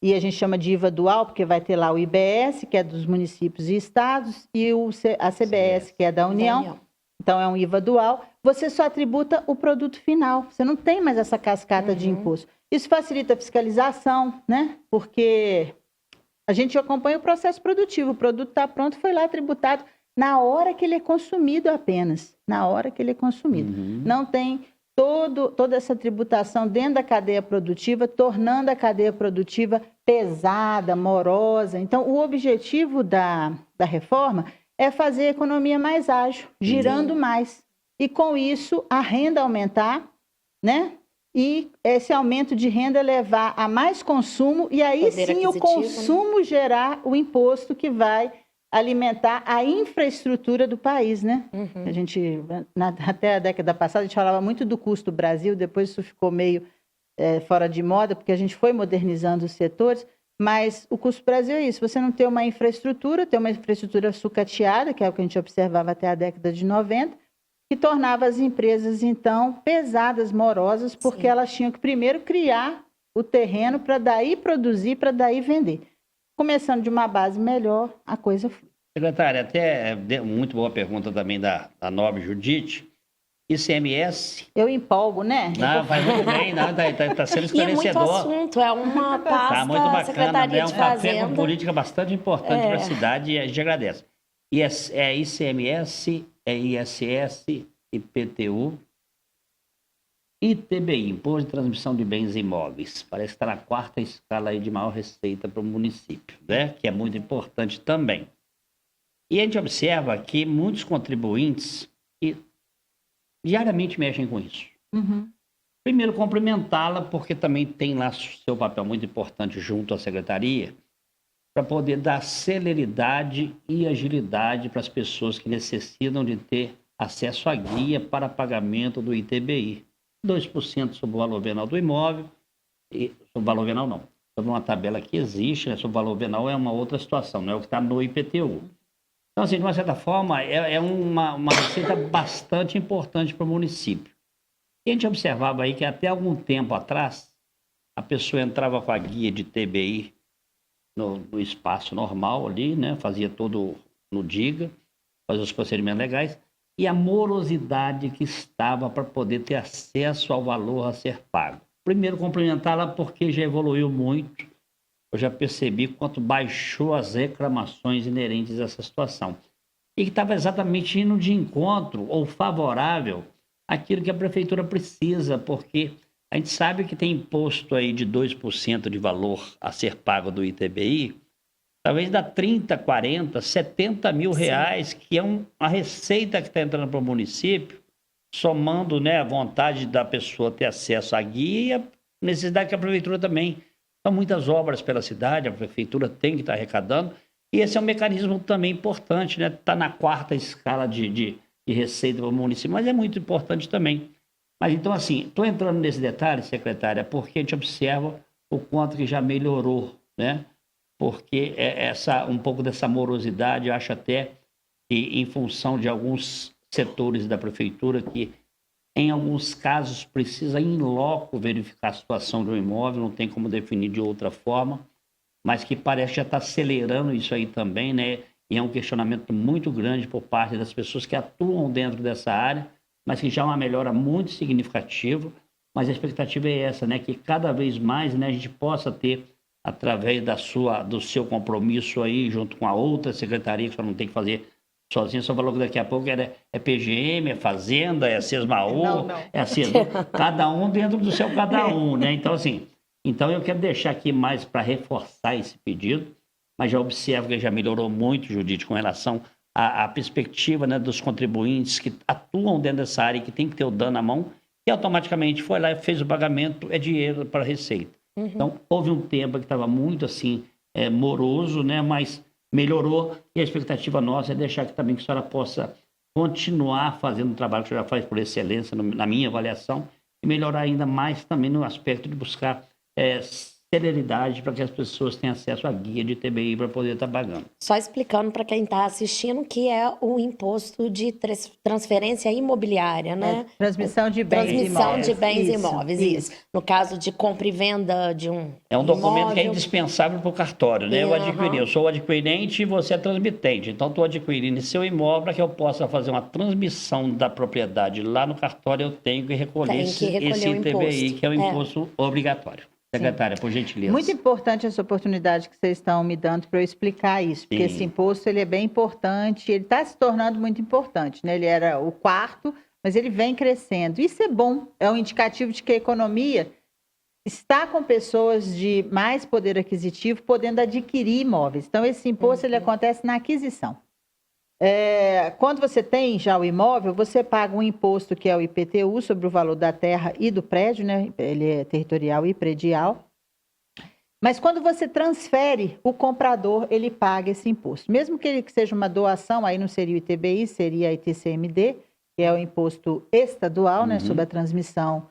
e a gente chama de IVA dual, porque vai ter lá o IBS, que é dos municípios e estados, e a CBS, que é da União. Então, é um IVA dual. Você só tributa o produto final. Você não tem mais essa cascata de imposto. Isso facilita a fiscalização, né? Porque a gente acompanha o processo produtivo. O produto está pronto, foi lá tributado na hora que ele é consumido apenas. Na hora que ele é consumido. Não tem toda essa tributação dentro da cadeia produtiva, tornando a cadeia produtiva pesada, morosa. Então, o objetivo da reforma é fazer a economia mais ágil, girando mais. E, com isso, a renda aumentar, né? E esse aumento de renda levar a mais consumo e aí sim o consumo, né? Gerar o imposto que vai alimentar a infraestrutura do país, né? A gente, até a década passada, a gente falava muito do custo do Brasil, depois isso ficou meio fora de moda, porque a gente foi modernizando os setores, mas o custo do Brasil é isso, você não tem uma infraestrutura, tem uma infraestrutura sucateada, que é o que a gente observava até a década de 90, que tornava as empresas, então, pesadas, morosas, porque elas tinham que primeiro criar o terreno para daí produzir, para daí vender. Começando de uma base melhor, a coisa flui.
Secretária, até muito boa pergunta também da nobre Judite. ICMS...
Eu empolgo, né?
Não, faz muito bem, está sendo esclarecedor.
E é muito assunto, é uma pasta,
tá muito bacana,
Secretaria de
um café
Fazenda.
com política bastante importante para a cidade e a gente agradece. É ICMS, é ISS, IPTU, ITBI, Imposto de Transmissão de Bens Imóveis. Parece que está na quarta escala aí de maior receita para o município, né? Que é muito importante também. E a gente observa que muitos contribuintes diariamente mexem com isso. Primeiro, cumprimentá-la, porque também tem lá seu papel muito importante junto à secretaria, para poder dar celeridade e agilidade para as pessoas que necessitam de ter acesso à guia para pagamento do ITBI. 2% sobre o valor venal do imóvel, e sobre o valor venal não, sobre uma tabela que existe, né? Sobre o valor venal é uma outra situação, não é o que está no IPTU. Então, assim, de uma certa forma, é uma receita bastante importante para o município. E a gente observava aí que até algum tempo atrás, a pessoa entrava com a guia de TBI no espaço normal ali, né? Fazia todo no DIGA, fazia os procedimentos legais, e a morosidade que estava para poder ter acesso ao valor a ser pago. Primeiro, cumprimentá-la porque já evoluiu muito. Eu já percebi quanto baixou as reclamações inerentes a essa situação. E que estava exatamente indo de encontro ou favorável àquilo que a prefeitura precisa, porque a gente sabe que tem imposto aí de 2% de valor a ser pago do ITBI, talvez dá 30, 40, 70 mil reais, que é uma receita que está entrando para o município, somando, né, a vontade da pessoa ter acesso à guia necessidade que a prefeitura também. São muitas obras pela cidade, a prefeitura tem que estar arrecadando, e esse é um mecanismo também importante, né? Está na quarta escala de receita para o município, mas é muito importante também. Mas então, assim, estou entrando nesse detalhe, secretária, porque a gente observa o quanto que já melhorou, né? Porque um pouco dessa morosidade, eu acho até que em função de alguns setores da prefeitura que, em alguns casos, precisa in loco verificar a situação do imóvel, não tem como definir de outra forma, mas que parece que já está acelerando isso aí também, né? E é um questionamento muito grande por parte das pessoas que atuam dentro dessa área, mas que já é uma melhora muito significativa. Mas a expectativa é essa, né? Que cada vez mais, né, a gente possa ter, através do seu compromisso aí, junto com a outra secretaria, que só não tem que fazer sozinho, só falou que daqui a pouco é PGM, é Fazenda, é SESMAU, é a CESMAU, cada um dentro do seu cada um, né? Então, assim, eu quero deixar aqui mais para reforçar esse pedido, mas já observo que já melhorou muito, Judite, com relação à perspectiva, né, dos contribuintes que atuam dentro dessa área e que tem que ter o dano na mão, e automaticamente foi lá e fez o pagamento, é dinheiro para a Receita. Então, houve um tempo que estava muito, assim, moroso, né, mas melhorou, e a expectativa nossa é deixar que também que a senhora possa continuar fazendo o trabalho que a senhora faz por excelência, na minha avaliação, e melhorar ainda mais também no aspecto de buscar celeridade para que as pessoas tenham acesso à guia de TBI para poder estar pagando.
Só explicando para quem está assistindo que é o imposto de transferência imobiliária, né?
Transmissão de bens
Transmissão de bens
Isso,
imóveis,
isso.
No caso de compra e venda de um
É um documento
imóvel.
que é indispensável para o cartório, né? Eu sou o adquirente e você é transmitente. Então, estou adquirindo seu imóvel para que eu possa fazer uma transmissão da propriedade lá no cartório, eu tenho que recolher esse ITBI, que é o imposto obrigatório. Secretária, por gentileza.
Muito importante essa oportunidade que vocês estão me dando para eu explicar isso, porque esse imposto ele é bem importante, ele está se tornando muito importante, né? Ele era o quarto, mas ele vem crescendo. Isso é bom, é um indicativo de que a economia está com pessoas de mais poder aquisitivo podendo adquirir imóveis. Então, esse imposto ele acontece na aquisição. Quando você tem já o imóvel, você paga um imposto que é o IPTU sobre o valor da terra e do prédio, né? Ele é territorial e predial. Mas quando você transfere, o comprador ele paga esse imposto. Mesmo que ele seja uma doação, aí não seria o ITBI, seria a ITCMD, que é o imposto estadual, né? Sobre a transmissão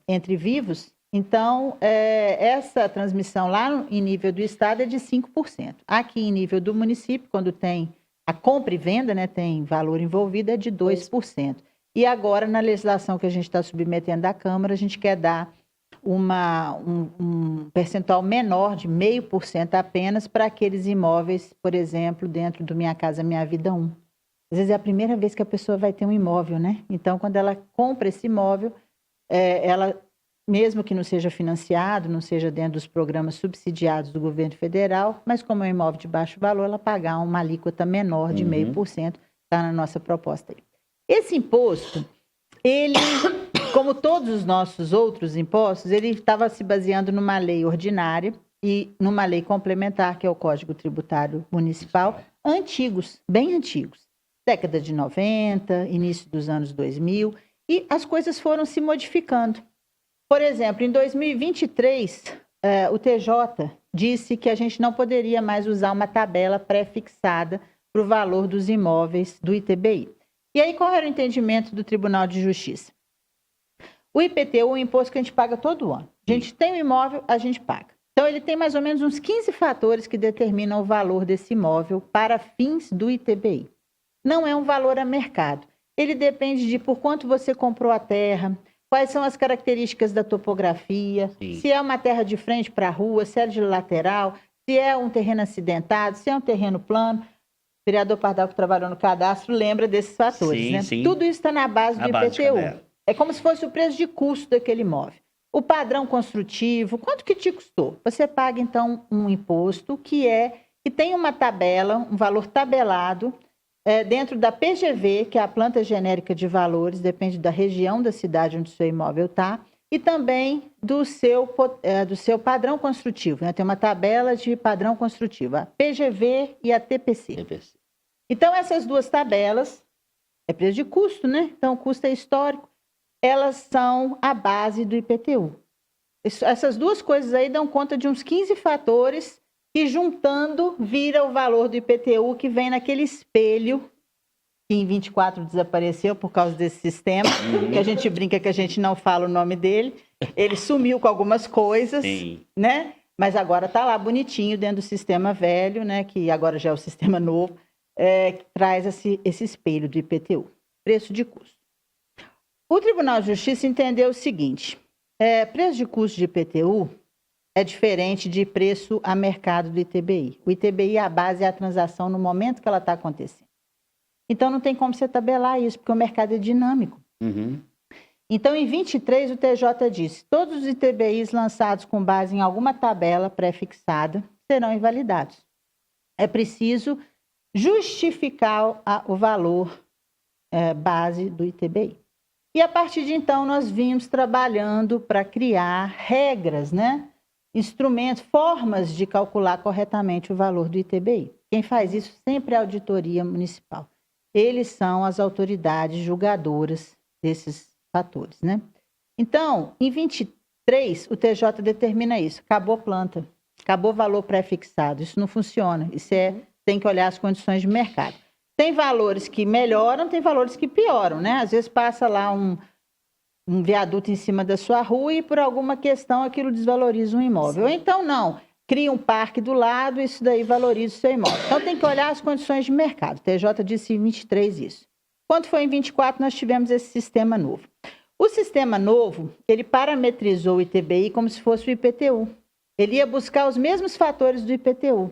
entre vivos. Então, essa transmissão lá em nível do estado é de 5%. Aqui em nível do município, quando tem a compra e venda, né, tem valor envolvido, é de 2%. E agora, na legislação que a gente está submetendo à Câmara, a gente quer dar um percentual menor de 0,5% apenas para aqueles imóveis, por exemplo, dentro do Minha Casa Minha Vida 1. Às vezes é a primeira vez que a pessoa vai ter um imóvel, né? Então, quando ela compra esse imóvel, ela, mesmo que não seja financiado, não seja dentro dos programas subsidiados do governo federal, mas como é um imóvel de baixo valor, ela pagar uma alíquota menor de 0,5%, está na nossa proposta aí. Esse imposto, ele, como todos os nossos outros impostos, ele estava se baseando numa lei ordinária e numa lei complementar, que é o Código Tributário Municipal, antigos, bem antigos, década de 90, início dos anos 2000, e as coisas foram se modificando. Por exemplo, em 2023, o TJ disse que a gente não poderia mais usar uma tabela pré-fixada para o valor dos imóveis do ITBI. E aí, qual era o entendimento do Tribunal de Justiça? O IPTU é um imposto que a gente paga todo ano. A gente tem um imóvel, a gente paga. Então, ele tem mais ou menos uns 15 fatores que determinam o valor desse imóvel para fins do ITBI. Não é um valor a mercado. Ele depende de por quanto você comprou a terra, quais são as características da topografia, se é uma terra de frente para a rua, se é de lateral, se é um terreno acidentado, se é um terreno plano. O vereador Pardal, que trabalhou no cadastro, lembra desses fatores, né?
Sim.
Tudo isso está na base do IPTU. É como se fosse o preço de custo daquele imóvel. O padrão construtivo, quanto que te custou? Você paga, então, um imposto que tem uma tabela, um valor tabelado, dentro da PGV, que é a planta genérica de valores, depende da região da cidade onde o seu imóvel está, e também do seu padrão construtivo, né? Tem uma tabela de padrão construtivo, a PGV e a TPC. Então, essas duas tabelas, é preço de custo, né? Então, o custo é histórico, elas são a base do IPTU. Essas duas coisas aí dão conta de uns 15 fatores que, juntando, vira o valor do IPTU que vem naquele espelho que em 24 desapareceu por causa desse sistema, que a gente brinca que a gente não fala o nome dele. Ele sumiu com algumas coisas, né? Mas agora está lá bonitinho dentro do sistema velho, né? Que agora já é o sistema novo, que traz esse espelho do IPTU, preço de custo. O Tribunal de Justiça entendeu o seguinte: preço de custo de IPTU é diferente de preço a mercado do ITBI. O ITBI, a base é a transação no momento que ela está acontecendo. Então, não tem como você tabelar isso, porque o mercado é dinâmico. Então, em 23, o TJ disse: todos os ITBIs lançados com base em alguma tabela pré-fixada serão invalidados. É preciso justificar o valor base do ITBI. E, a partir de então, nós vimos trabalhando para criar regras, né? Instrumentos, formas de calcular corretamente o valor do ITBI. Quem faz isso sempre é a Auditoria Municipal. Eles são as autoridades julgadoras desses fatores, né? Então, em 23, o TJ determina isso. Acabou planta, acabou valor pré-fixado. Isso não funciona. Isso tem que olhar as condições de mercado. Tem valores que melhoram, tem valores que pioram, né? Às vezes passa lá um viaduto em cima da sua rua e por alguma questão aquilo desvaloriza um imóvel. Ou então não, cria um parque do lado e isso daí valoriza o seu imóvel. Então tem que olhar as condições de mercado. O TJ disse em 23 isso. Quando foi em 24, nós tivemos esse sistema novo. O sistema novo, ele parametrizou o ITBI como se fosse o IPTU. Ele ia buscar os mesmos fatores do IPTU.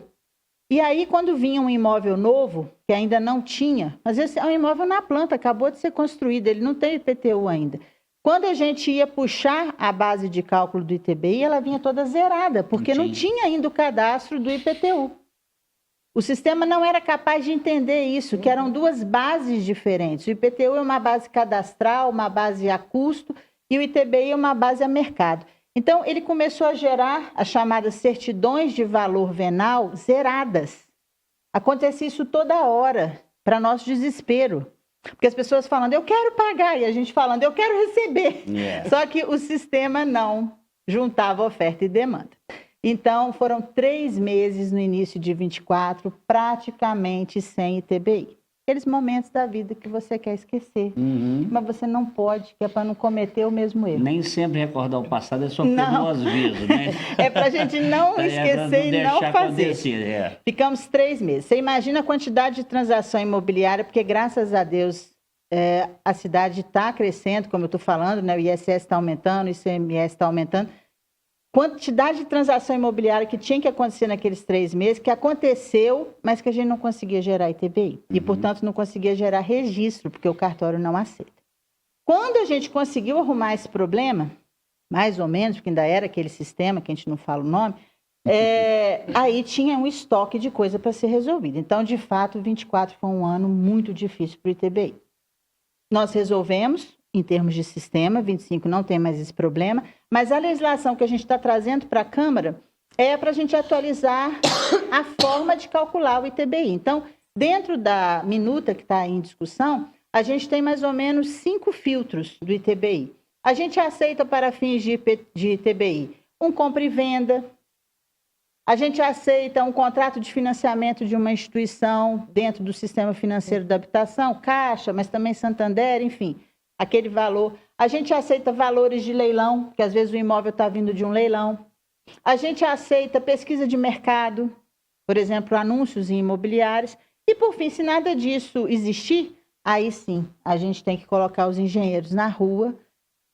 E aí, quando vinha um imóvel novo, que ainda não tinha, às vezes é um imóvel na planta, acabou de ser construído, ele não tem IPTU ainda. Quando a gente ia puxar a base de cálculo do ITBI, ela vinha toda zerada, porque não tinha ainda o cadastro do IPTU. O sistema não era capaz de entender isso, que eram duas bases diferentes. O IPTU é uma base cadastral, uma base a custo, e o ITBI é uma base a mercado. Então, ele começou a gerar as chamadas certidões de valor venal zeradas. Acontecia isso toda hora, para nosso desespero. Porque as pessoas falando, eu quero pagar, e a gente falando, eu quero receber. Só que o sistema não juntava oferta e demanda. Então, foram 3 meses no início de 24, praticamente sem ITBI. Aqueles momentos da vida que você quer esquecer, mas você não pode, que é para não cometer o mesmo erro.
Nem sempre recordar o passado é sofrer 2 vezes, né?
É para a gente não esquecer e não fazer. Ficamos 3 meses. Você imagina a quantidade de transação imobiliária, porque graças a Deus a cidade está crescendo, como eu estou falando, né? O ISS está aumentando, o ICMS está aumentando. Quantidade de transação imobiliária que tinha que acontecer naqueles 3 meses, que aconteceu, mas que a gente não conseguia gerar ITBI. E, portanto, não conseguia gerar registro, porque o cartório não aceita. Quando a gente conseguiu arrumar esse problema, mais ou menos, porque ainda era aquele sistema, que a gente não fala o nome, aí tinha um estoque de coisa para ser resolvido. Então, de fato, 24 foi um ano muito difícil para o ITBI. Nós resolvemos, em termos de sistema, 25 não tem mais esse problema, mas a legislação que a gente está trazendo para a Câmara é para a gente atualizar a forma de calcular o ITBI. Então, dentro da minuta que está em discussão, a gente tem mais ou menos 5 filtros do ITBI. A gente aceita para fins de ITBI um compra e venda, a gente aceita um contrato de financiamento de uma instituição dentro do sistema financeiro da habitação, Caixa, mas também Santander, enfim, aquele valor. A gente aceita valores de leilão, porque às vezes o imóvel está vindo de um leilão. A gente aceita pesquisa de mercado, por exemplo, anúncios em imobiliários. E, por fim, se nada disso existir, aí sim, a gente tem que colocar os engenheiros na rua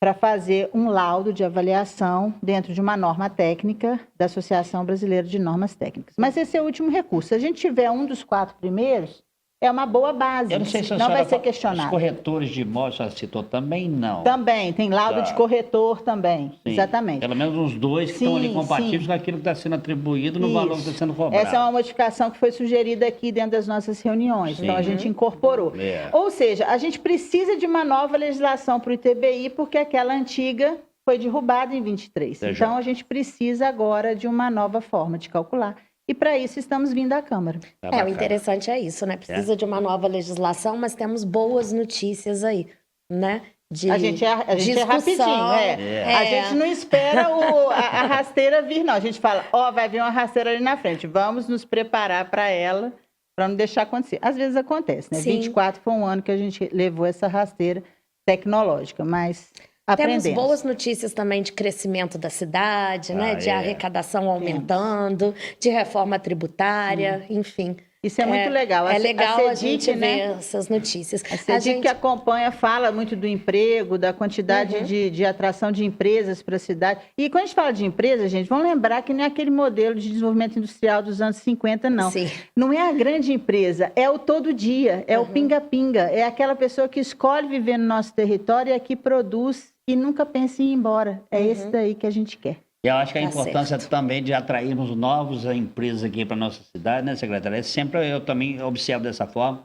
para fazer um laudo de avaliação dentro de uma norma técnica da Associação Brasileira de Normas Técnicas. Mas esse é o último recurso. Se a gente tiver um dos 4 primeiros, é uma boa base,
Eu não sei se
não vai ser questionado.
Os corretores de imóveis, a senhora citou, também não.
Também, tem laudo de corretor também,
Sim.
Exatamente.
Pelo menos uns 2 que estão ali compatíveis com aquilo que está sendo atribuído no valor que está sendo cobrado.
Essa é uma modificação que foi sugerida aqui dentro das nossas reuniões, então a gente incorporou. Ou seja, a gente precisa de uma nova legislação para o ITBI, porque aquela antiga foi derrubada em 23. Então a gente precisa agora de uma nova forma de calcular. E para isso estamos vindo à Câmara.
O interessante é isso, né? Precisa de uma nova legislação, mas temos boas notícias aí, né?
A gente é rapidinho, A gente não espera a rasteira vir, não. A gente fala, vai vir uma rasteira ali na frente, vamos nos preparar para ela, para não deixar acontecer. Às vezes acontece, né?
Sim.
24 foi um ano que a gente levou essa rasteira tecnológica, mas aprendemos.
Temos boas notícias também de crescimento da cidade, né? De arrecadação aumentando, de reforma tributária, enfim.
Isso é muito legal.
É legal a gente
né,
ver essas notícias.
A CEDIC que acompanha, fala muito do emprego, da quantidade de atração de empresas para a cidade. E quando a gente fala de empresa, gente, vamos lembrar que não é aquele modelo de desenvolvimento industrial dos anos 50, não.
Sim.
Não é a grande empresa, é o todo dia, é o pinga-pinga, é aquela pessoa que escolhe viver no nosso território e é que produz e nunca pensa em ir embora. É esse daí que a gente quer.
E eu acho que a importância também de atrairmos novas empresas aqui para a nossa cidade, né, secretária? Eu também observo dessa forma.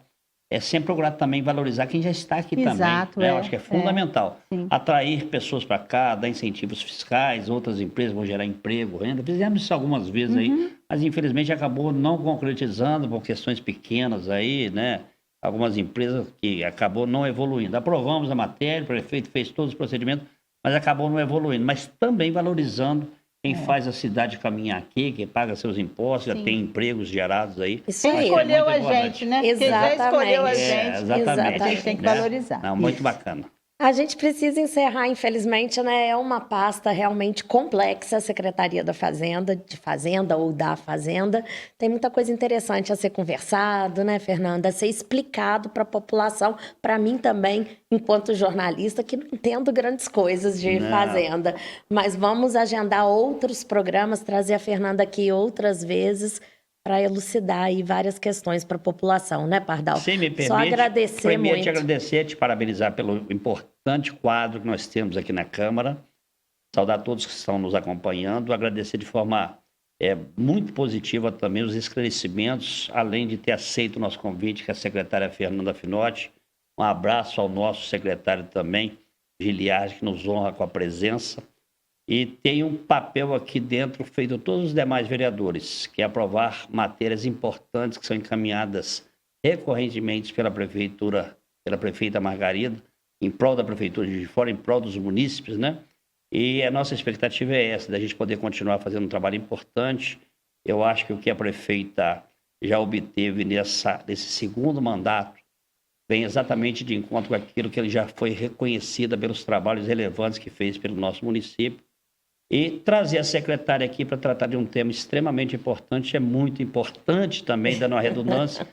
É sempre procurar também valorizar quem já está aqui também. Né? Eu acho que é fundamental. Atrair pessoas para cá, dar incentivos fiscais, outras empresas vão gerar emprego, renda. Fizemos isso algumas vezes aí, mas infelizmente acabou não concretizando por questões pequenas aí, né? Algumas empresas que acabou não evoluindo. Aprovamos a matéria, o prefeito fez todos os procedimentos, mas acabou não evoluindo, mas também valorizando quem faz a cidade caminhar aqui, que paga seus impostos, já tem empregos gerados aí.
Isso aí.
Escolheu a gente, né?
Exatamente.
Quem já escolheu a gente,
exatamente.
A gente tem que valorizar.
Não, muito bacana.
A gente precisa encerrar, infelizmente, né? É uma pasta realmente complexa, a Secretaria da Fazenda, de Fazenda ou da Fazenda. Tem muita coisa interessante a ser conversado, né, Fernanda? A ser explicado para a população, para mim também, enquanto jornalista, que não entendo grandes coisas de Fazenda. Mas vamos agendar outros programas, trazer a Fernanda aqui outras vezes, para elucidar aí várias questões para a população, né, Pardal?
Sim, me permite.
Só agradecer
primeiro
muito.
Te agradecer, te parabenizar pelo importante quadro que nós temos aqui na Câmara. Saudar todos que estão nos acompanhando. Agradecer de forma muito positiva também os esclarecimentos, além de ter aceito o nosso convite, que é a secretária Fernanda Finotti. Um abraço ao nosso secretário também, Giliard, que nos honra com a presença. E tem um papel aqui dentro feito por todos os demais vereadores, que é aprovar matérias importantes que são encaminhadas recorrentemente pela prefeitura, pela prefeita Margarida, em prol da prefeitura de Juiz de Fora, em prol dos munícipes, né? E a nossa expectativa é essa, da gente poder continuar fazendo um trabalho importante. Eu acho que o que a prefeita já obteve nesse segundo mandato vem exatamente de encontro com aquilo que ele já foi reconhecida pelos trabalhos relevantes que fez pelo nosso município. E trazer a secretária aqui para tratar de um tema extremamente importante, é muito importante também, dando uma redundância,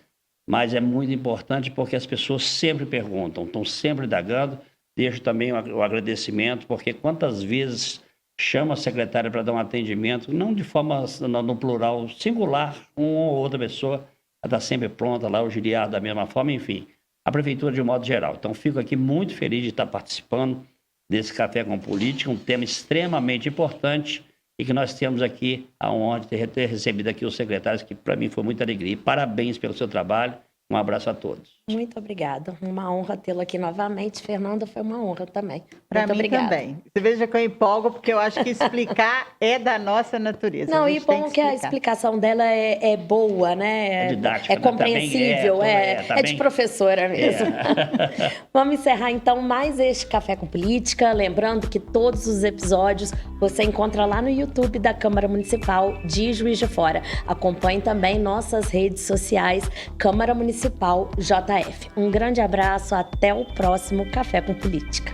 mas é muito importante porque as pessoas sempre perguntam, estão sempre indagando. Deixo também o agradecimento, porque quantas vezes chama a secretária para dar um atendimento, não de forma no plural, singular, uma ou outra pessoa, ela está sempre pronta lá, o Giliard da mesma forma, enfim, a prefeitura de um modo geral. Então, fico aqui muito feliz de estar participando desse Café com Política, um tema extremamente importante e que nós temos aqui a honra de ter recebido aqui os secretários, que para mim foi muita alegria. E parabéns pelo seu trabalho. Um abraço a todos.
Muito obrigada. Uma honra tê-la aqui novamente. Fernanda, foi uma honra também.
Para mim também. Você veja que eu empolgo, porque eu acho que explicar é da nossa natureza.
Não, e bom que a explicação dela é boa, né?
É didática,
é compreensível,
tá
de professora mesmo. Vamos encerrar, então, mais este Café com Política. Lembrando que todos os episódios você encontra lá no YouTube da Câmara Municipal de Juiz de Fora. Acompanhe também nossas redes sociais, Câmara Municipal JF. Um grande abraço, até o próximo Café com Política.